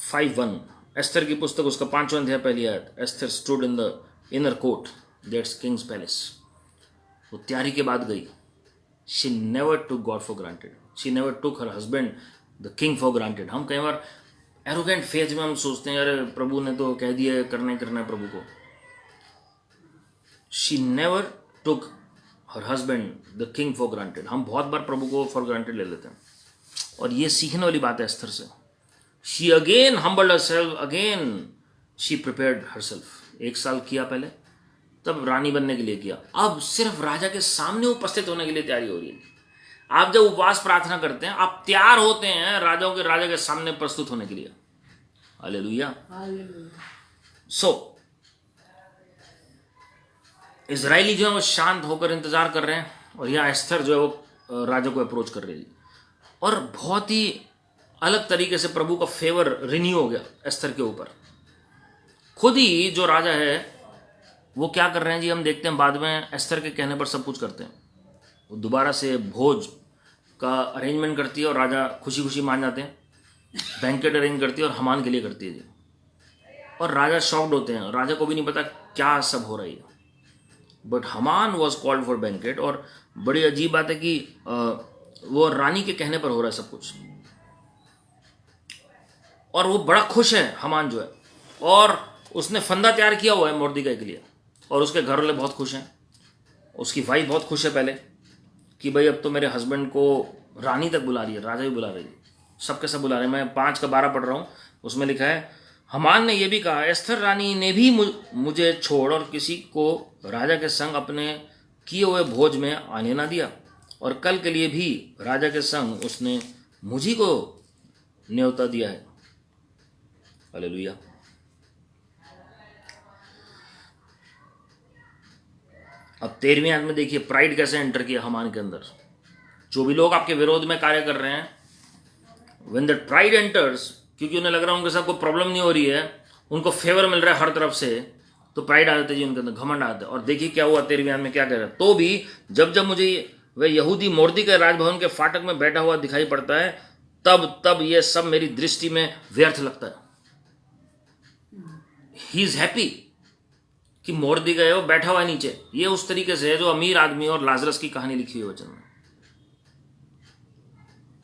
A: 5:1, एस्थर की पुस्तक उसका 5वां अध्याय पहली आयत। Esther stood in the inner court that's Kings palace. वो तैयारी के बाद गई। She never took God for granted, she never took her husband the king for granted. हम कई बार एरोगेंट फेथ में हम सोचते हैं अरे प्रभु ने तो कह दिया करना है प्रभु को। She never took her husband the king for granted. हम बहुत बार प्रभु को फॉर ग्रांटेड ले लेते हैं, और ये सीखने वाली बात है एस्थर से। She again humbled herself, again she prepared herself. 1 साल किया पहले, तब रानी बनने के लिए किया, अब सिर्फ राजा के सामने उपस्थित होने के लिए तैयारी हो रही है। आप जब उपवास प्रार्थना करते हैं, आप तैयार होते हैं राजा के सामने प्रस्तुत होने के लिए। हालेलुया। सो इजरायली जो है वो शांत होकर इंतजार कर रहे हैं, और यह एस्थर जो है वो राजा को अप्रोच कर रही है, और बहुत ही अलग तरीके से प्रभु का फेवर रिन्यू हो गया एस्थर के ऊपर। खुद ही जो राजा है वो क्या कर रहे हैं जी, हम देखते हैं बाद में। एस्थर के कहने पर सब कुछ करते हैं। वो दोबारा से भोज का अरेंजमेंट करती है, और राजा खुशी खुशी मान जाते हैं। बैंकेट अरेंज करती है, और हमान के लिए करती है जी। और राजा शॉक्ड होते हैं, राजा को भी नहीं पता क्या सब हो रही है। But Haman was called for banquet, और बड़ी अजीब बात है कि वो रानी के कहने पर हो रहा है सब कुछ, और वो बड़ा खुश है हमान जो है। और उसने फंदा तैयार किया हुआ है मोर्देखाई के लिए, और उसके घर वाले बहुत खुश हैं। उसकी वाइफ बहुत खुश है पहले कि भाई अब तो मेरे हस्बैंड को रानी तक बुला रही है, राजा भी बुला रही है, सबके सब बुला रहे हैं। मैं 5 का 12 पढ़ रहा हूँ, उसमें लिखा है हमान ने यह भी कहा, एस्थर रानी ने भी मुझे छोड़ और किसी को राजा के संग अपने किए हुए भोज में आने ना दिया, और कल के लिए भी राजा के संग उसने मुझी को न्योता दिया है। हालेलुया। अब 13वीं आयत में देखिए प्राइड कैसे एंटर किया हमान के अंदर। जो भी लोग आपके विरोध में कार्य कर रहे हैं, व्हेन दैट प्राइड एंटर्स, क्योंकि उन्हें लग रहा है उनके साथ कोई प्रॉब्लम नहीं हो रही है, उनको फेवर मिल रहा है हर तरफ से, तो प्राइड आ जाते जी उनके अंदर, घमंड आता है। और देखिए क्या हुआ 13वीं आयत में क्या कह रहा है, तो भी जब जब मुझे वह यहूदी मोर्देकाई राजभवन के फाटक में बैठा हुआ दिखाई पड़ता है, तब तब यह सब मेरी दृष्टि में व्यर्थ लगता है। ही इज हैप्पी कि मोर्देकाई वो बैठा हुआ है नीचे। ये उस तरीके से है जो अमीर आदमी और लाजरस की कहानी लिखी हुई है वचन में।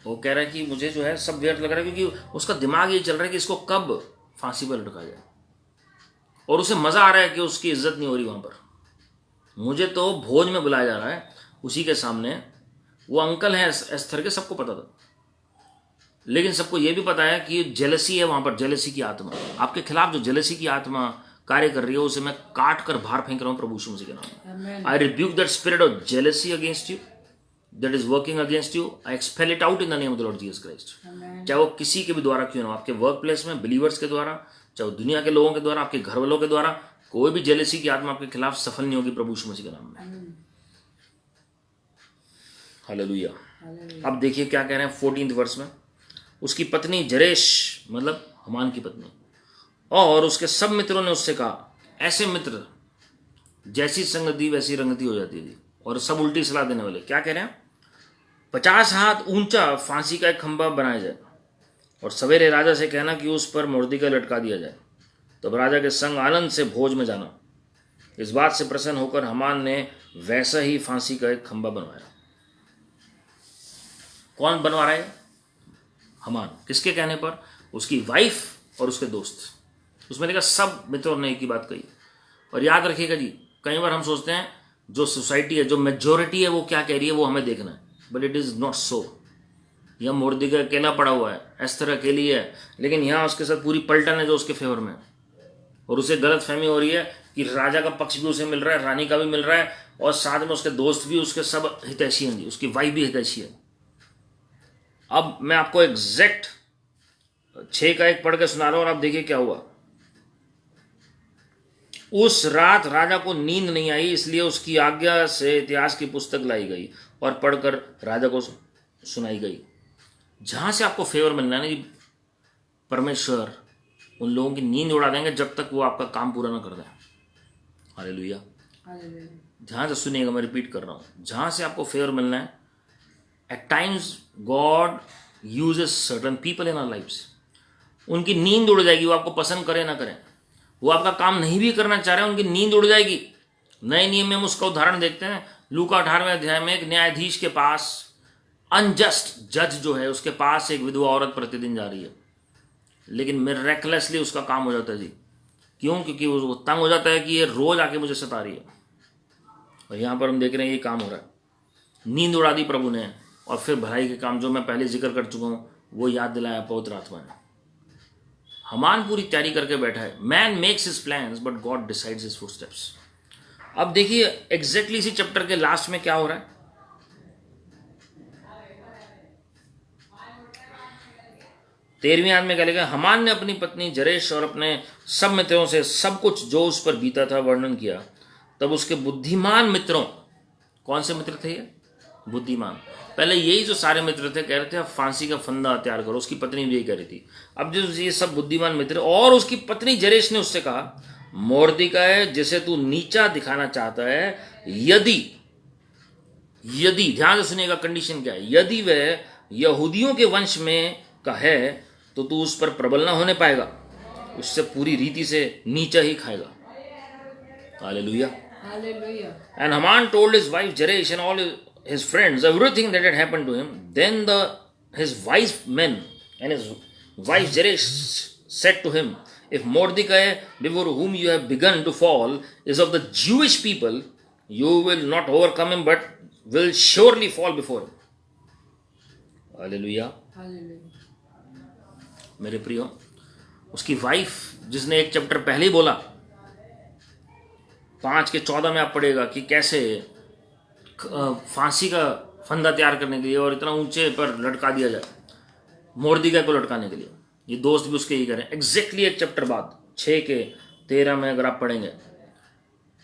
A: वो कह रहा है कि मुझे जो है सब व्यर्थ लग रहा है, क्योंकि उसका दिमाग ये चल रहा है कि इसको कब फांसी पर लटका जाए, और उसे मजा आ रहा है कि उसकी इज्जत नहीं हो रही वहां पर। मुझे तो भोज में बुलाया जा रहा है, उसी के सामने वो अंकल है एस्थर के, सबको पता था, लेकिन सबको यह भी पता है कि जेलसी है वहां पर, जेलसी की आत्मा आपके खिलाफ, जो जेलसी की आत्मा कार्य कर रही है, उसे मैं काट कर बाहर फेंक रहा हूं प्रभु यीशु मसीह के नाम में। आई rebuke that spirit of jealousy against you that is working against you. I expel it out in the name of the Lord Jesus Christ. चाहे वो किसी के भी द्वारा क्यों ना, आपके वर्क प्लेस में बिलीवर्स के द्वारा, चाहे वो दुनिया के लोगों के द्वारा, आपके घर वालों के द्वारा, कोई भी जेलेसी की आत्मा आपके खिलाफ सफल नहीं होगी प्रभु यीशु मसीह के नाम में। हालेलुया। अब देखिए क्या कह रहे हैं 14th वर्स में, उसकी पत्नी जरेश, मतलब हमान की पत्नी, और उसके सब मित्रों ने उससे कहा, ऐसे मित्र जैसी संगति वैसी रंगति हो जाती थी, और सब उल्टी सलाह देने वाले। क्या कह रहे हैं, 50 हाथ ऊंचा फांसी का एक खंभा बनाया जाए, और सवेरे राजा से कहना कि उस पर मोर्देकाई लटका दिया जाए, तब राजा के संग आनंद से भोज में जाना। इस बात से प्रसन्न होकर हमान ने वैसा ही फांसी का एक खंभा बनवाया। कौन बनवा रहा है? हमान। किसके कहने पर? उसकी वाइफ और उसके दोस्त। उसमें देखा सब मित्रों ने एक ही बात कही। और याद रखिएगा जी, कई बार हम सोचते हैं जो सोसाइटी है, जो मेजोरिटी है, वो क्या कह रही है वो हमें देखना है, but it is not so. यह मोर्देकाई अकेला पड़ा हुआ है, एस्थर अकेली है, लेकिन यहाँ उसके साथ पूरी पलटन है जो उसके फेवर में, और उसे गलत फहमी हो रही है कि राजा का पक्ष भी उसे मिल रहा है, रानी का भी मिल रहा है, और साथ में उसके दोस्त भी, उसके सब हितैषी हैं जी, उसकी वाइफ भी हितैषी है। अब मैं आपको एग्जैक्ट 6 का 1 पढ़ के सुना रहा हूं, और आप देखिए क्या हुआ। उस रात राजा को नींद नहीं आई, इसलिए उसकी आज्ञा से इतिहास की पुस्तक लाई गई और पढ़कर राजा को सुनाई गई। जहां से आपको फेवर मिलना है ना जी, परमेश्वर उन लोगों की नींद उड़ा देंगे जब तक वो आपका काम पूरा ना कर दें। हालेलुया। ध्यान से सुनिएगा, मैं रिपीट कर रहा हूं, जहां से आपको फेवर मिलना है, at times God uses certain people in our lives. उनकी नींद उड़ जाएगी, वो आपको पसंद करें ना करें, वो आपका काम नहीं भी करना चाह रहे हैं, उनकी नींद उड़ जाएगी। नए नियम में हम उसका उदाहरण देखते हैं, लूका 18वें अध्याय में एक न्यायाधीश के पास, अनजस्ट जज जो है, उसके पास एक विधवा औरत प्रतिदिन जा रही है, लेकिन मिरेकलसली उसका काम हो जाता है जी। क्यों? क्योंकि वो तंग हो जाता है कि ये रोज आके मुझे सता रही है। और यहां पर हम देख रहे हैं ये काम हो रहा है। नींद उड़ा दी प्रभु ने, और फिर भलाई के काम जो मैं पहले जिक्र कर चुका हूं वो याद दिलाया पवित्र आत्मा ने। हमान पूरी तैयारी करके बैठा है। Man makes his plans but God decides his footsteps. अब देखिए एग्जैक्टली इसी चैप्टर के लास्ट में क्या हो रहा है। 13वीं आयत में क्या लिखा है, हमान ने अपनी पत्नी जरेश और अपने सब मित्रों से सब कुछ जो उस पर बीता था वर्णन किया। तब उसके बुद्धिमान मित्रों, कौन से मित्र थे ये? बुद्धिमान। पहले यही जो सारे मित्र थे कह रहे थे अब फांसी का फंदा तैयार करो, उसकी पत्नी भी यही कह रही थी। अब जो ये सब बुद्धिमान मित्र और उसकी पत्नी जरेश ने उससे कहा, मोर्देकाई जिसे तू नीचा दिखाना चाहता है, यदि ध्यान से सुनिएगा कंडीशन क्या है, यदि वह यहूदियों के वंश में का है तो तू उस पर प्रबल ना होने पाएगा, उससे पूरी रीति से नीचा ही खाएगा। Hallelujah. And Haman told his wife Zeresh and all his friends everything that had happened to him. Then his wise men and his wife Zeresh said to him, if Mordecai before whom you have begun to fall is of the Jewish people, You will not overcome him, but will surely fall before him. Hallelujah. मेरे प्रियो, उसकी wife जिसने एक chapter पहले ही बोला, 5:14 में आप पढ़ेगा कि कैसे फांसी का फंदा तैयार करने के लिए और इतना ऊंचे पर लटका दिया जाए, मोर्दिका को लटकाने के लिए। ये दोस्त भी उसके ही करें। एग्जैक्टली एक चैप्टर बाद 6:13 में अगर आप पढ़ेंगे,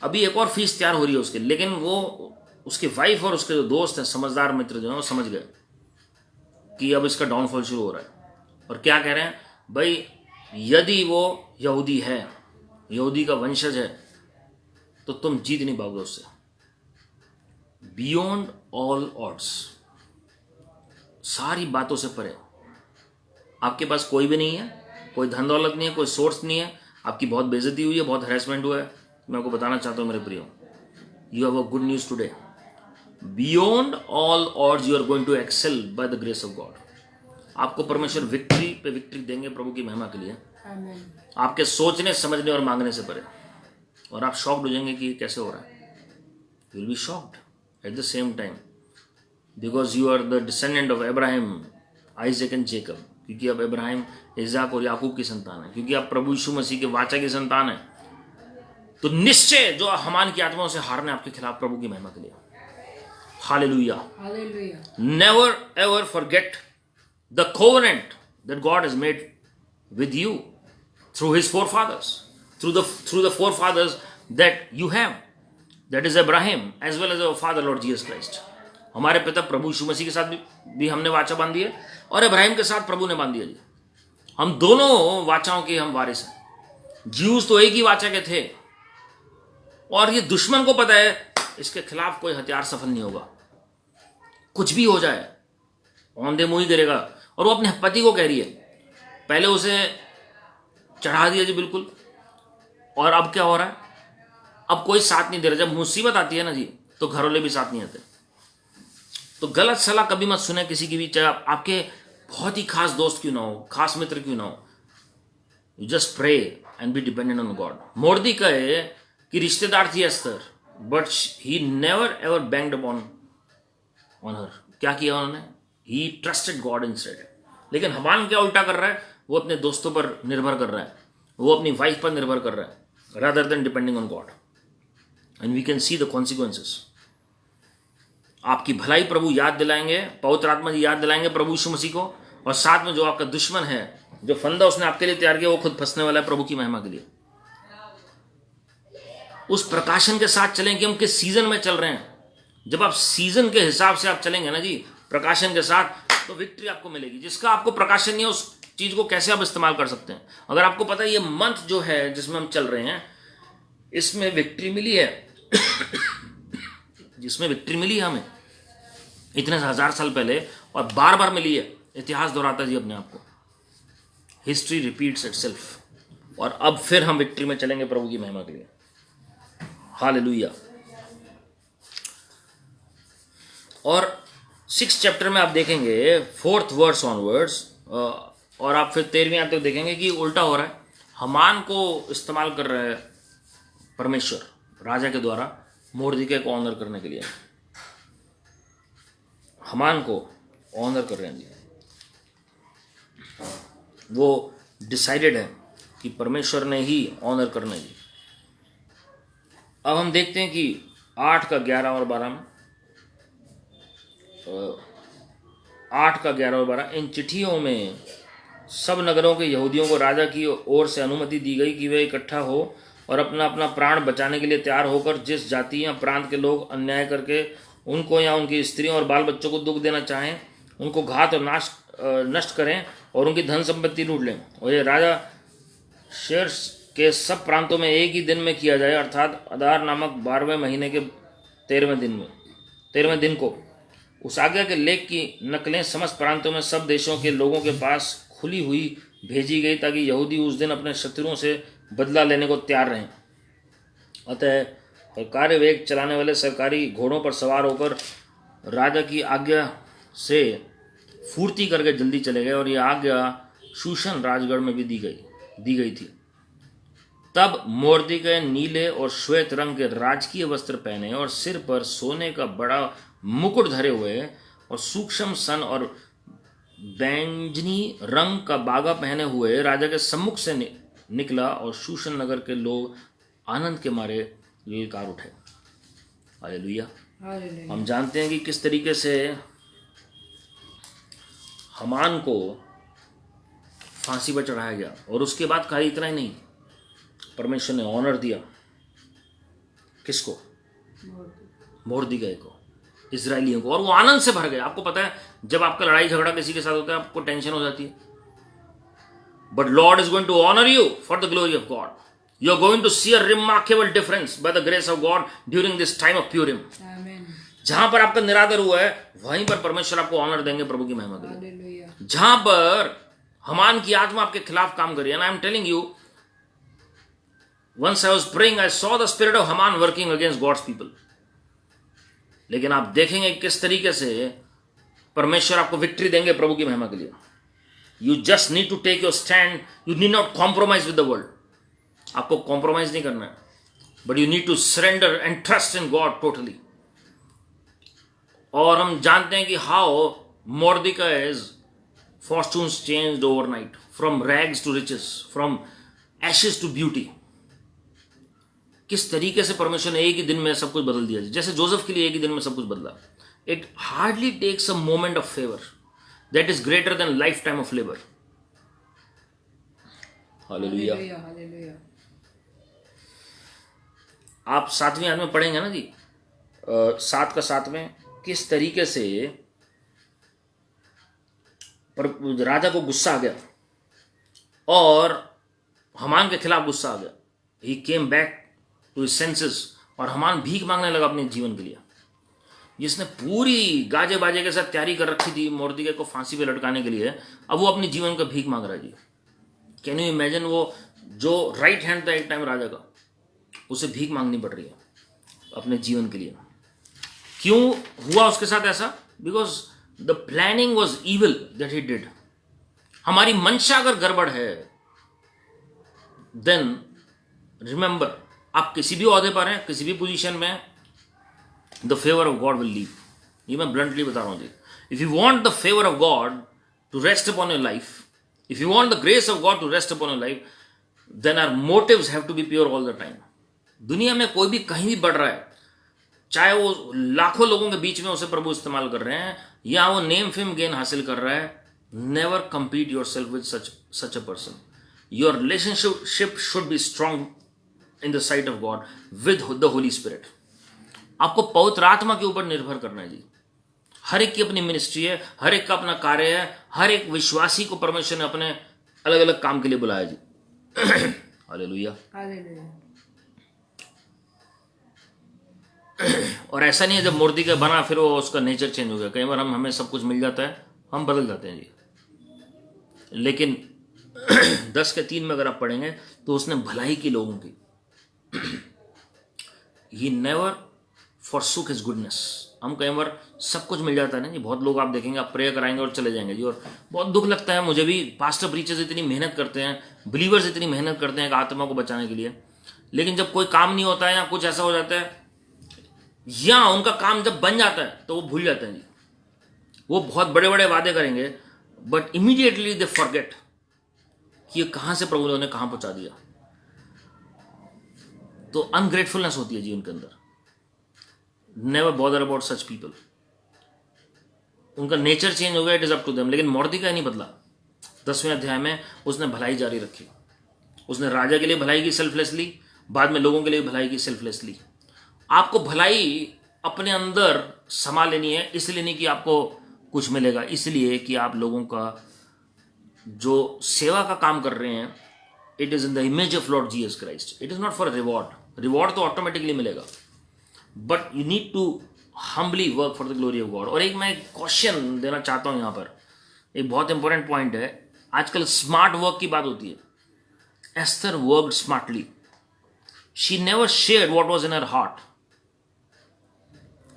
A: अभी एक और फीस तैयार हो रही है उसके, लेकिन वो उसकी वाइफ और उसके जो दोस्त हैं, समझदार मित्र जो हैं, वो समझ गए कि अब इसका डाउनफॉल शुरू हो रहा है। और क्या कह रहे हैं, भाई यदि वो यहूदी है, यहूदी का वंशज है, तो तुम जीत नहीं पाओगे उससे। बियॉन्ड ऑल ऑड्स, सारी बातों से परे। आपके पास कोई भी नहीं है, कोई धन दौलत नहीं है, कोई सोर्स नहीं है, आपकी बहुत बेइज्जती हुई है, बहुत हैरेसमेंट हुआ है। मैं आपको बताना चाहता हूं मेरे प्रियो, you have a good news today. Beyond all odds you are going to excel by the grace of God. आपको परमेश्वर विक्ट्री पे विक्ट्री देंगे प्रभु की महिमा के लिए। आपके सोचने, समझने और मांगने से परे। और आप शॉक्ड हो जाएंगे कि ये कैसे हो रहा है। You will be shocked at the same time, because you are the descendant of Abraham, Isaac and Jacob. क्योंकि अब इब्राहिम, इज़ाक और याकूब की संतान है, क्योंकि आप प्रभु यीशु मसीह के वाचा की संतान है, तो निश्चय जो हामान की आत्माओं से हारने आपके खिलाफ प्रभु की महिमा के लिए। Hallelujah. Never ever forget the covenant that God has made with you through his forefathers, through the forefathers that you have, that is Abraham as well as our father Lord Jesus Christ. हमारे पिता प्रभु यीशु मसीह के साथ भी हमने वाचा बांधी है, और इब्राहिम के साथ प्रभु ने बांधी है जी। हम दोनों वाचाओं के हम वारिस हैं। ज्यूज तो एक ही वाचा के थे, और ये दुश्मन को पता है इसके खिलाफ कोई हथियार सफल नहीं होगा। कुछ भी हो जाए, औंधे मुंह ही करेगा। और वो अपने पति को कह रही है, पहले उसे चढ़ा दिया जी बिल्कुल, और अब क्या हो रहा है, अब कोई साथ नहीं दे रहा। जब मुसीबत आती है ना जी, तो घर वाले भी साथ नहीं आते। तो गलत सलाह कभी मत सुने किसी की भी, चाहे आपके बहुत ही खास दोस्त क्यों ना हो, खास मित्र क्यों ना हो। You just pray and be dependent on God. Mordecai की रिश्तेदार थी Esther, but he never ever banged upon her. क्या किया उन्होंने, ही ट्रस्टेड गॉड इंस्टेड। लेकिन हामान क्या उल्टा कर रहा है, वो अपने दोस्तों पर निर्भर कर रहा है, वो अपनी वाइफ पर निर्भर कर रहा है, rather than depending on God. And we can see the consequences. आपकी भलाई प्रभु याद दिलाएंगे, पवित्र आत्मा जी याद दिलाएंगे प्रभु यीशु मसीह को, और साथ में जो आपका दुश्मन है, जो फंदा उसने आपके लिए तैयार किया, वो खुद फंसने वाला है प्रभु की महिमा के लिए। उस प्रकाशन के साथ चलें कि हम किस सीजन में चल रहे हैं। जब आप सीजन के हिसाब से आप चलेंगे ना जी, प्रकाशन के साथ, तो विक्ट्री आपको मिलेगी। जिसका आपको प्रकाशन नहीं है, उस चीज को कैसे आप इस्तेमाल कर सकते हैं। अगर आपको पता है ये मंथ जो है जिसमें हम चल रहे हैं, इसमें विक्ट्री मिली है जिसमें विक्ट्री मिली है हमें इतने 1000 साल पहले, और बार बार मिली है। इतिहास दोहराता जी अपने आप को, हिस्ट्री रिपीट्स इटसेल्फ। और अब फिर हम विक्ट्री में चलेंगे प्रभु की महिमा के लिए। हालेलुया। और 6 चैप्टर में आप देखेंगे 4th वर्स ऑनवर्ड्स, और आप फिर 13वीं आते देखेंगे कि उल्टा हो रहा है। हामान को इस्तेमाल कर रहे हैं परमेश्वर राजा के द्वारा मोर्देकाई को ऑनर करने के लिए। हामान को ऑनर कर रहे हैं जी। वो डिसाइडेड है कि परमेश्वर ने ही ऑनर करना है जी। अब हम देखते हैं कि 8 का 11 और 12 में, 8 का 11 और 12, इन चिट्ठियों में सब नगरों के यहूदियों को राजा की ओर से अनुमति दी गई कि वे इकट्ठा हो और अपना अपना प्राण बचाने के लिए तैयार होकर जिस जाति या प्रांत के लोग अन्याय करके उनको या उनकी स्त्रियों और बाल बच्चों को दुख देना चाहें, उनको घात और नष्ट करें और उनकी धन संपत्ति लूट लें। और ये राजा शेर्स के सब प्रांतों में एक ही दिन में किया जाए, अर्थात अदार नामक 12वें महीने के 13वें दिन को। उस आज्ञा के लेख की नकलें समस्त प्रांतों में सब देशों के लोगों के पास खुली हुई भेजी गई, ताकि यहूदी उस दिन अपने शत्रुओं से बदला लेने को तैयार रहें। अतः कार्य वेग चलाने वाले सरकारी घोड़ों पर सवार होकर राजा की आज्ञा से फूर्ति करके जल्दी चले गए, और यह आज्ञा शूशन राजगढ़ में भी दी गई थी। तब मोर्देकै नीले और श्वेत रंग के राजकीय वस्त्र पहने और सिर पर सोने का बड़ा मुकुट धरे हुए और सूक्ष्म सन और बैंगनी रंग का बागा पहने हुए राजा के सम्मुख से निकला और शूशन नगर के लोग आनंद के मारे ललकार उठे। हालेलुया। हम जानते हैं कि किस तरीके से हमान को फांसी पर चढ़ाया गया और उसके बाद कहा इतना ही नहीं, परमेश्वर ने ऑनर दिया किसको? मोर्देकै को, इजरायलियों को, और वो आनंद से भर गए। आपको पता है जब आपका लड़ाई झगड़ा किसी के साथ होता है आपको टेंशन हो जाती है, but Lord is going to honour you for the glory of God. You are going to see a remarkable difference by the grace of God during this time of Purim. जहां पर आपका निरादर हुआ है वहीं पर परमेश्वर आपको ऑनर देंगे प्रभु की महिमा के लिए। जहां पर हमान की आत्मा आपके खिलाफ काम करी, and I am telling you, once I was praying, I saw the spirit of Haman working against God's people. लेकिन आप देखेंगे किस तरीके से परमेश्वर आपको विक्ट्री देंगे प्रभु की महिमा के लिए। You just need to take your stand. You need not compromise with the world. आपको कॉम्प्रोमाइज नहीं करना है, but you need to surrender and trust in God totally. और हम जानते हैं कि how Mordecai's fortunes changed overnight, from rags to riches, from ashes to beauty. किस तरीके से परमेश्वर ने एक ही दिन में सब कुछ बदल दिया, जैसे जोसेफ के लिए एक ही दिन में सब कुछ बदला। It hardly takes a moment of favour that is greater than life time of labour. Hallelujah. आप 7वें आयत में पढ़ेंगे ना जी, 7 का 7 में किस तरीके से राजा को गुस्सा आ गया और हमान के खिलाफ गुस्सा आ गया। He came back to his senses, और हमान भीख मांगने लगा अपने जीवन के लिए, जिसने पूरी गाजे बाजे के साथ तैयारी कर रखी थी मोर्देकै को फांसी पे लटकाने के लिए। अब वो अपने जीवन का भीख मांग रहा है जी। कैन यू इमेजिन, वो जो राइट हैंड था एक टाइम राजा का, उसे भीख मांगनी पड़ रही है अपने जीवन के लिए। क्यों हुआ उसके साथ ऐसा? Because the planning was evil that he did. हमारी मंशा अगर गड़बड़ है, देन रिमेंबर, आप किसी भी ओहदे पर हैं, किसी भी पोजीशन में, the favour of God will leave. ये मैं ब्लंटली बता रहा हूं जी। If you want the favour of God to rest upon your life, if you want the grace of God to rest upon your life, then our motives have to be pure all the time. दुनिया में कोई भी कहीं भी बढ़ रहा है, चाहे वो लाखों लोगों के बीच में उसे प्रभु इस्तेमाल कर रहे हैं या वो नेम फेम गेन हासिल कर रहा है, never compete your self with such a person. Your relationship should be strong in the sight of God with the Holy Spirit. आपको पवित्र आत्मा के ऊपर निर्भर करना है जी। हर एक की अपनी मिनिस्ट्री है, हर एक का अपना कार्य है, हर एक विश्वासी को परमेश्वर ने अपने अलग अलग काम के लिए बुलाया जी। हालेलुया। और ऐसा नहीं है जब मोर्देकै बना फिर वो उसका नेचर चेंज हो गया। कई बार हमें सब कुछ मिल जाता है, हम बदल जाते हैं जी। लेकिन 10 के 3 में अगर आप पढ़ेंगे तो उसने भलाई की लोगों की। He never forsook his goodness. हम कई बार सब कुछ मिल जाता है ना जी। बहुत लोग आप देखेंगे, आप प्रेयर कराएंगे और चले जाएंगे जी, और बहुत दुख लगता है मुझे भी। पास्टर प्रीचर्स इतनी मेहनत करते हैं, बिलीवर्स इतनी मेहनत करते हैं एक आत्मा को बचाने के लिए, लेकिन जब कोई काम नहीं होता है या कुछ ऐसा हो जाता है या उनका काम जब बन जाता है तो वो भूल जाते हैं जी। वो बहुत बड़े बड़े वादे करेंगे, बट इमीडिएटली दे फॉरगेट कि ये कहां से प्रभु ने उन्हें कहां पहुंचा दिया। तो अनग्रेटफुलनेस होती है जी उनके अंदर। Never bother about such people. उनका नेचर चेंज हो गया, it is up to them. लेकिन मोर्देकै नहीं बदला। 10वें अध्याय में उसने भलाई जारी रखी। उसने राजा के लिए भलाई की सेल्फलेसली, बाद में लोगों के लिए भलाई की सेल्फलेसली। आपको भलाई अपने अंदर समा लेनी है, इसलिए नहीं कि आपको कुछ मिलेगा, इसलिए कि आप लोगों का जो सेवा का काम कर रहे हैं, it is in the image of Lord Jesus Christ. It is not for reward. Reward तो ऑटोमेटिकली मिलेगा, but you need to humbly work for the glory of God. और एक मैं क्वेश्चन देना चाहता हूं यहां पर, एक बहुत इंपॉर्टेंट पॉइंट है। आजकल स्मार्ट वर्क की बात होती है। Esther worked smartly. She never shared what was in her heart.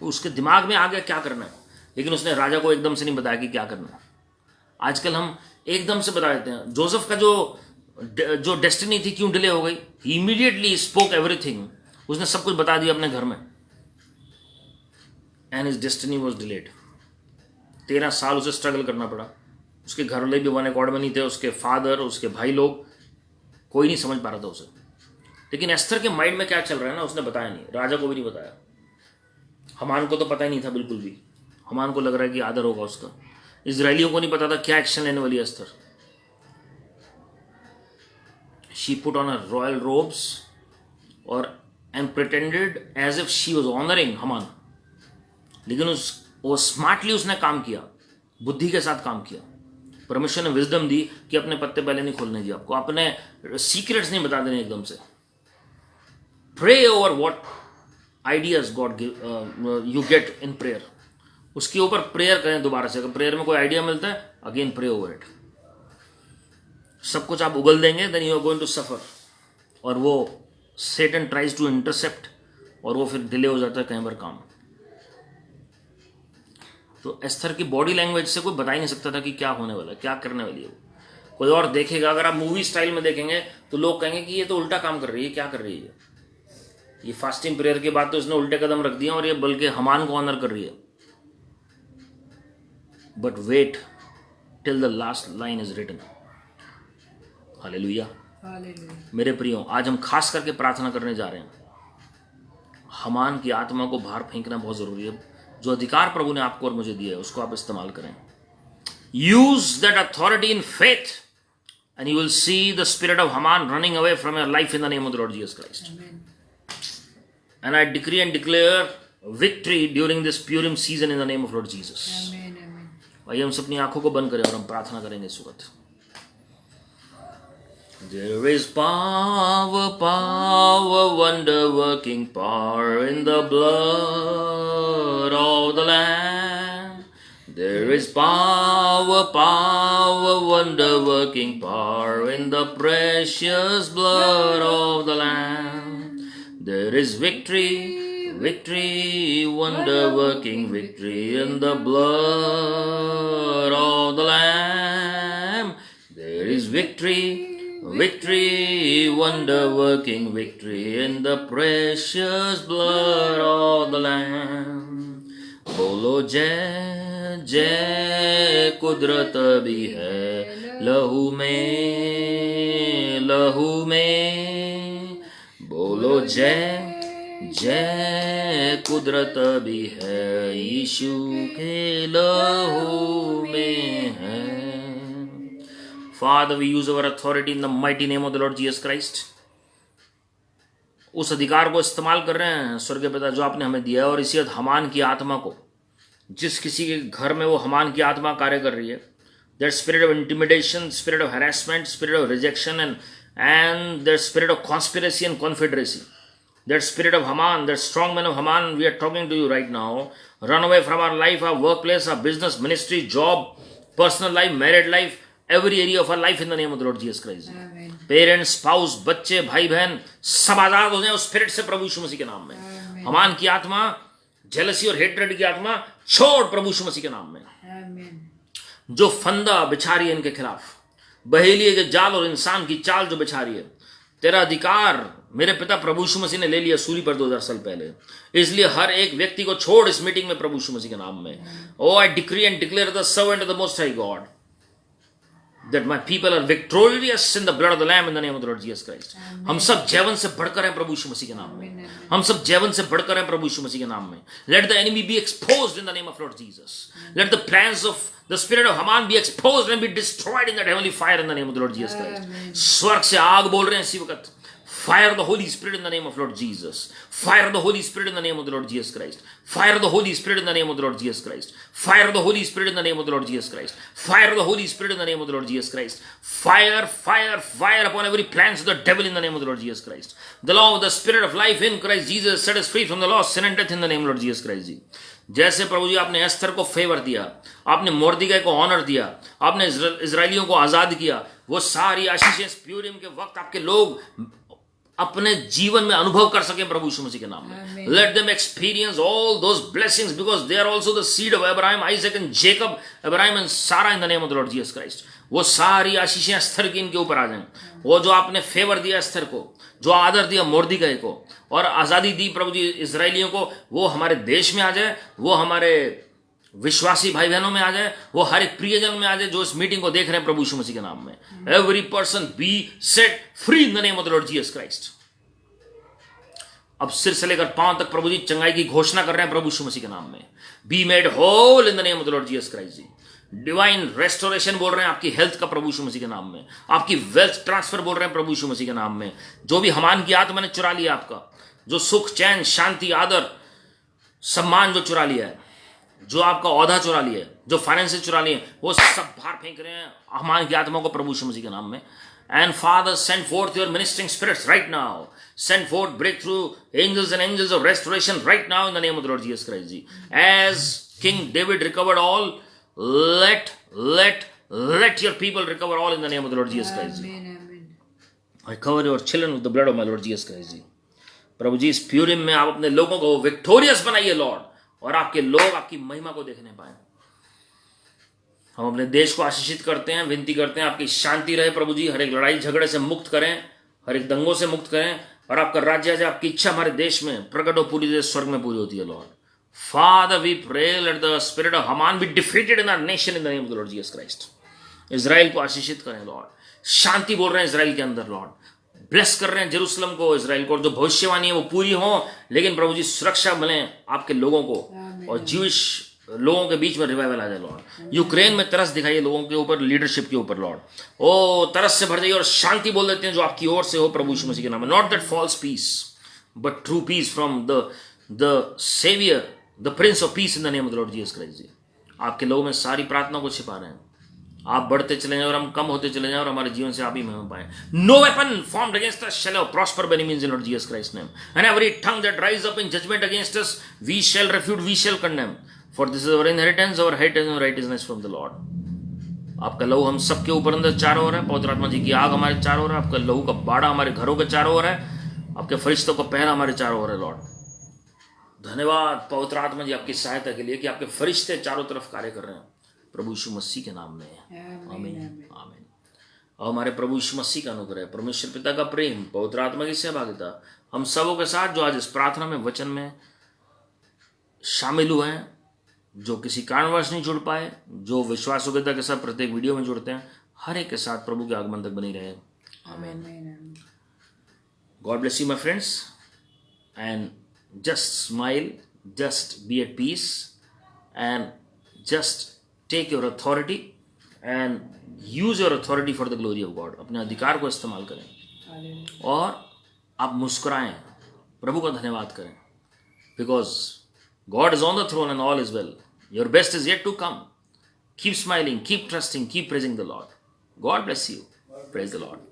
A: उसके दिमाग में आ गया क्या करना है, लेकिन उसने राजा को एकदम से नहीं बताया कि क्या करना है। आजकल हम एकदम से बता देते हैं। जोसेफ का जो जो डेस्टिनी थी क्यों डिले हो गई? ही इमीडिएटली स्पोक एवरीथिंग, उसने सब कुछ बता दिया अपने घर में, and his destiny was delayed. 13 साल उसे स्ट्रगल करना पड़ा। उसके घर वाले भी वन अकॉर्ड में नहीं थे, उसके फादर, उसके भाई लोग, कोई नहीं समझ पा रहा था उसे। लेकिन एस्थर के माइंड में क्या चल रहा है ना, उसने बताया नहीं, राजा को भी नहीं बताया। हमान को तो पता ही नहीं था बिल्कुल भी। हमान को लग रहा है कि आदर होगा उसका। इजराइलियों को नहीं पता था क्या एक्शन लेने वाली है Esther. She put on a royal robes और and pretended as if she was honouring Haman. लेकिन वो स्मार्टली उसने काम किया, बुद्धि के साथ काम किया। परमेश्वर ने विजडम दी कि अपने पत्ते पहले नहीं खोलने दिए आपको, अपने सीक्रेट्स नहीं बता देने एकदम से। Pray over what ideas God give you get in prayer. उसके ऊपर प्रेयर करें दोबारा से। अगर प्रेयर में कोई आइडिया मिलता है, अगेन प्रे ओवर इट। सब कुछ आप उगल देंगे, then you are going to suffer. और वो सेटन ट्राइज टू इंटरसेप्ट, और वो फिर डिले हो जाता है कई बार काम। तो एस्थर की बॉडी लैंग्वेज से कोई बता ही नहीं सकता था कि क्या होने वाला है, क्या करने वाली है वो। कोई और देखेगा, अगर आप मूवी स्टाइल में देखेंगे तो लोग कहेंगे कि ये तो उल्टा काम कर रही है, क्या कर रही है ये फास्टिंग प्रेयर के बाद तो इसने उल्टे कदम रख दिए और ये बल्कि हमान को ऑनर कर रही है। But wait till the last line is written. Hallelujah. मेरे प्रियो, आज हम खास करके प्रार्थना करने जा रहे हैं। हमान की आत्मा को बाहर फेंकना बहुत जरूरी है। जो अधिकार प्रभु ने आपको और मुझे दिया है, उसको आप इस्तेमाल करें। Use that authority in faith and you will see the spirit of Haman running away from your life in the name of the Lord Jesus Christ. And I decree and declare victory during this Purim season in the name of Lord Jesus. भाई हम अपनी आंखों को बंद करें और हम प्रार्थना करेंगे इस वक्त। There is power, power, wonder-working power in the blood of the Lamb. There is power, power, wonder-working power in the precious blood of the Lamb. There is victory, victory, wonder-working victory in the blood of the Lamb. There is victory, victory, wonder-working victory in the precious blood of the Lamb. बोलो जय जय, कुदरत भी है लहू में, लहू में। बोलो जय जय, कुदरत भी है यीशु के लहू में है। Father, we use our authority in the mighty name of the Lord Jesus Christ. उस अधिकार को इस्तेमाल कर रहे हैं स्वर्गीय पिता जो आपने हमें दिया है। और इसी हमान की आत्मा को, जिस किसी के घर में वो हमान की आत्मा कार्य कर रही है, that spirit of intimidation, spirit of harassment, spirit of rejection and that spirit of conspiracy and confederacy, that spirit of Haman, that strong man of Haman, we are talking to you right now. Run away from our life, our work place, our business, ministry, job, personal life, married life, every area of our life in the name of the Lord Jesus Christ. Parents, spouse, बच्चे, भाई बहन सब आजाद हो जाए उस spirit से प्रभु यीशु मसीह के नाम में। हमान की आत्मा, जेलसी और हेट्रेड की आत्मा छोड़ प्रभु यीशु मसीह के नाम में। जो फंदा बिछा रही है इनके खिलाफ, बहेलिए के जाल और इंसान की चाल जो बिछा रही है, तेरा अधिकार मेरे पिता प्रभु यीशु मसीह ने ले लिया सूली पर 2000 साल पहले। इसलिए हर एक व्यक्ति को छोड़ इस मीटिंग में प्रभु यीशु मसीह के नाम में। Oh I decree and declare the servant of the most high God that my people are victorious in the blood of the Lamb in the name of the Lord Jesus Christ. हम सब जीवन से बढ़कर हैं प्रभु यीशु मसीह के नाम में। हम सब जीवन से बढ़कर हैं प्रभु यीशु मसीह के नाम में। Let the enemy be exposed in the name of Lord Jesus. Let the plans of the spirit of Haman be exposed and be destroyed in that heavenly fire in the name of the Lord Jesus Christ. स्वर्ग से आग बोल रहे हैं इसी वक्त। Fire the Holy Spirit in the name of Lord Jesus. Fire the Holy Spirit in the name of the Lord Jesus Christ. Fire the Holy Spirit in the name of the Lord Jesus Christ. Fire the Holy Spirit in the name of the Lord Jesus Christ. Fire the Holy Spirit in the name of the Lord Jesus Christ. Fire, fire, fire upon every plans of the devil in the name of the Lord Jesus Christ. The law of the Spirit of life in Christ Jesus set us free from the law of sin and death in the name of Lord Jesus Christ जी। जैसे प्रभु जी आपने Esther को favour दिया, आपने मोर्दिकै को honour दिया, आपने इजराइलियों को आजाद किया, वो सारी आशीषें प्यूरिम के वक्त आपके लोग अपने जीवन में अनुभव कर सके प्रभु यीशु मसीह के नाम में. Let them experience all those blessings because they are also the seed of Abraham, Isaac and Jacob, Abraham and Sarah in the name of the Lord Jesus Christ. वो सारी आशीषें एस्थर की इनके ऊपर आ जाएं. वो जो आपने फेवर दिया एस्थर को, जो आदर दिया मोर्देकाई को, और आजादी दी प्रभु जी इजरायलियों को, वो हमारे देश में आ जाए, वो हमारे विश्वासी भाई बहनों में आ जाए, वो हर एक प्रियजन में आ जाए जो इस मीटिंग को देख रहे हैं प्रभु यीशु मसीह के नाम में. Every person be set free in the name of the Lord Jesus Christ. अब सिर से लेकर पांव तक प्रभु जी चंगाई की घोषणा कर रहे हैं प्रभु यीशु मसीह के नाम में. Be made whole in the name of the Lord Jesus Christ ji. Divine restoration बोल रहे हैं आपकी हेल्थ का प्रभु यीशु मसीह के नाम में. आपकी वेल्थ ट्रांसफर बोल रहे हैं प्रभु यीशु मसीह के नाम में. जो भी हमान की आत्मा ने चुरा लिया आपका, जो सुख चैन शांति आदर सम्मान जो चुरा लिया है, जो आपका औहदा चुरा लिया है, जो फाइनेंस चुरा लिए, वो सब बाहर फेंक रहे हैं हमान की आत्मा को प्रभु यीशु मसीह के नाम में. And Father, send forth your ministering spirits right now. Send forth breakthrough angels and angels of restoration right now in the name of the Lord Jesus Christ. As King David recovered all, let your people recover all in the name of the Lord Jesus Christ. Amen. I cover your children with the blood of my Lord Jesus Christ. प्रभु जी, इस प्यूरिम में आप अपने लोगों को victorious बनाइए Lord, और आपके लोग आपकी महिमा को देखने पाए. हम अपने देश को आशीषित करते हैं, विनती करते हैं आपकी शांति रहे प्रभु जी. हर एक लड़ाई झगड़े से मुक्त करें, हर एक दंगों से मुक्त करें, और आपका राज्य आ जाए. आपकी इच्छा हमारे देश में प्रकट हो, पूरी देश स्वर्ग में पूरी होती है Lord. Father we pray let the spirit of Haman be defeated in our nation in the name of the Lord Jesus Christ. Israel को आशीषित करें लॉर्ड. शांति बोल रहे हैं इजराइल के अंदर लॉर्ड. ब्लेस कर रहे हैं जेरूसलम को, इजराइल को, और जो भविष्यवाणी है वो पूरी हो. लेकिन प्रभु जी सुरक्षा मिले आपके लोगों को, और ज्यूइश लोगों के बीच में रिवाइवल आ जाए लॉर्ड. यूक्रेन में तरस दिखाइए लोगों के ऊपर, लीडरशिप के ऊपर लॉर्ड. ओ तरस से भर जाइए और शांति बोल देते हैं जो आपकी ओर से हो प्रभु यीशु मसीह के नाम में. Not that false peace but true peace from the saviour, the Prince of Peace in the name of the Lord Jesus Christ. आपके लोगों में सारी प्रार्थना को छिपा रहे हैं. आप बढ़ते चले जाएं और हम कम होते चले जाएं, और हमारे जीवन से आप ही महिमा पाएं. No weapon formed against us shall prosper by any means in Lord Jesus Christ name. And every tongue that rise up in judgement against us we shall refute, we shall condemn. For this is our inheritance, our heritage and righteousness from the Lord. आपका लहू हम सबके ऊपर अंदर चारों ओर है. पवित्र आत्मा जी की आग हमारे चारों ओर है. आपका लहू का बाड़ा हमारे घरों के चारों ओर है. आपके फरिश्तों का पहरा हमारे चारों ओर है लॉर्ड. धन्यवाद पवित्र आत्मा जी आपकी सहायता के लिए कि आपके फरिश्ते चारों तरफ कार्य कर रहे हैं प्रभु यीशु मसीह के नाम में. आमीन आमीन. और हमारे प्रभु यीशु मसीह का अनुग्रह, परमेश्वर पिता का प्रेम, पवित्र आत्मा की सहभागिता हम सबों के साथ जो आज इस प्रार्थना में वचन में शामिल हुए हैं, जो किसी कारणवश नहीं जुड़ पाए, जो विश्वास योग्यता के साथ प्रत्येक वीडियो में जुड़ते हैं, हर एक के साथ प्रभु के आगमन तक बनी रहे. आमीन. God bless you my friends, and just smile, just be at peace, and just take your authority and use your authority for the glory of God. अपने अधिकार को इस्तेमाल करें और आप मुस्कुराएं, प्रभु का धन्यवाद करें. Because God is on the throne and all is well. Your best is yet to come. Keep smiling, keep trusting, keep praising the Lord. God bless you. Praise the Lord.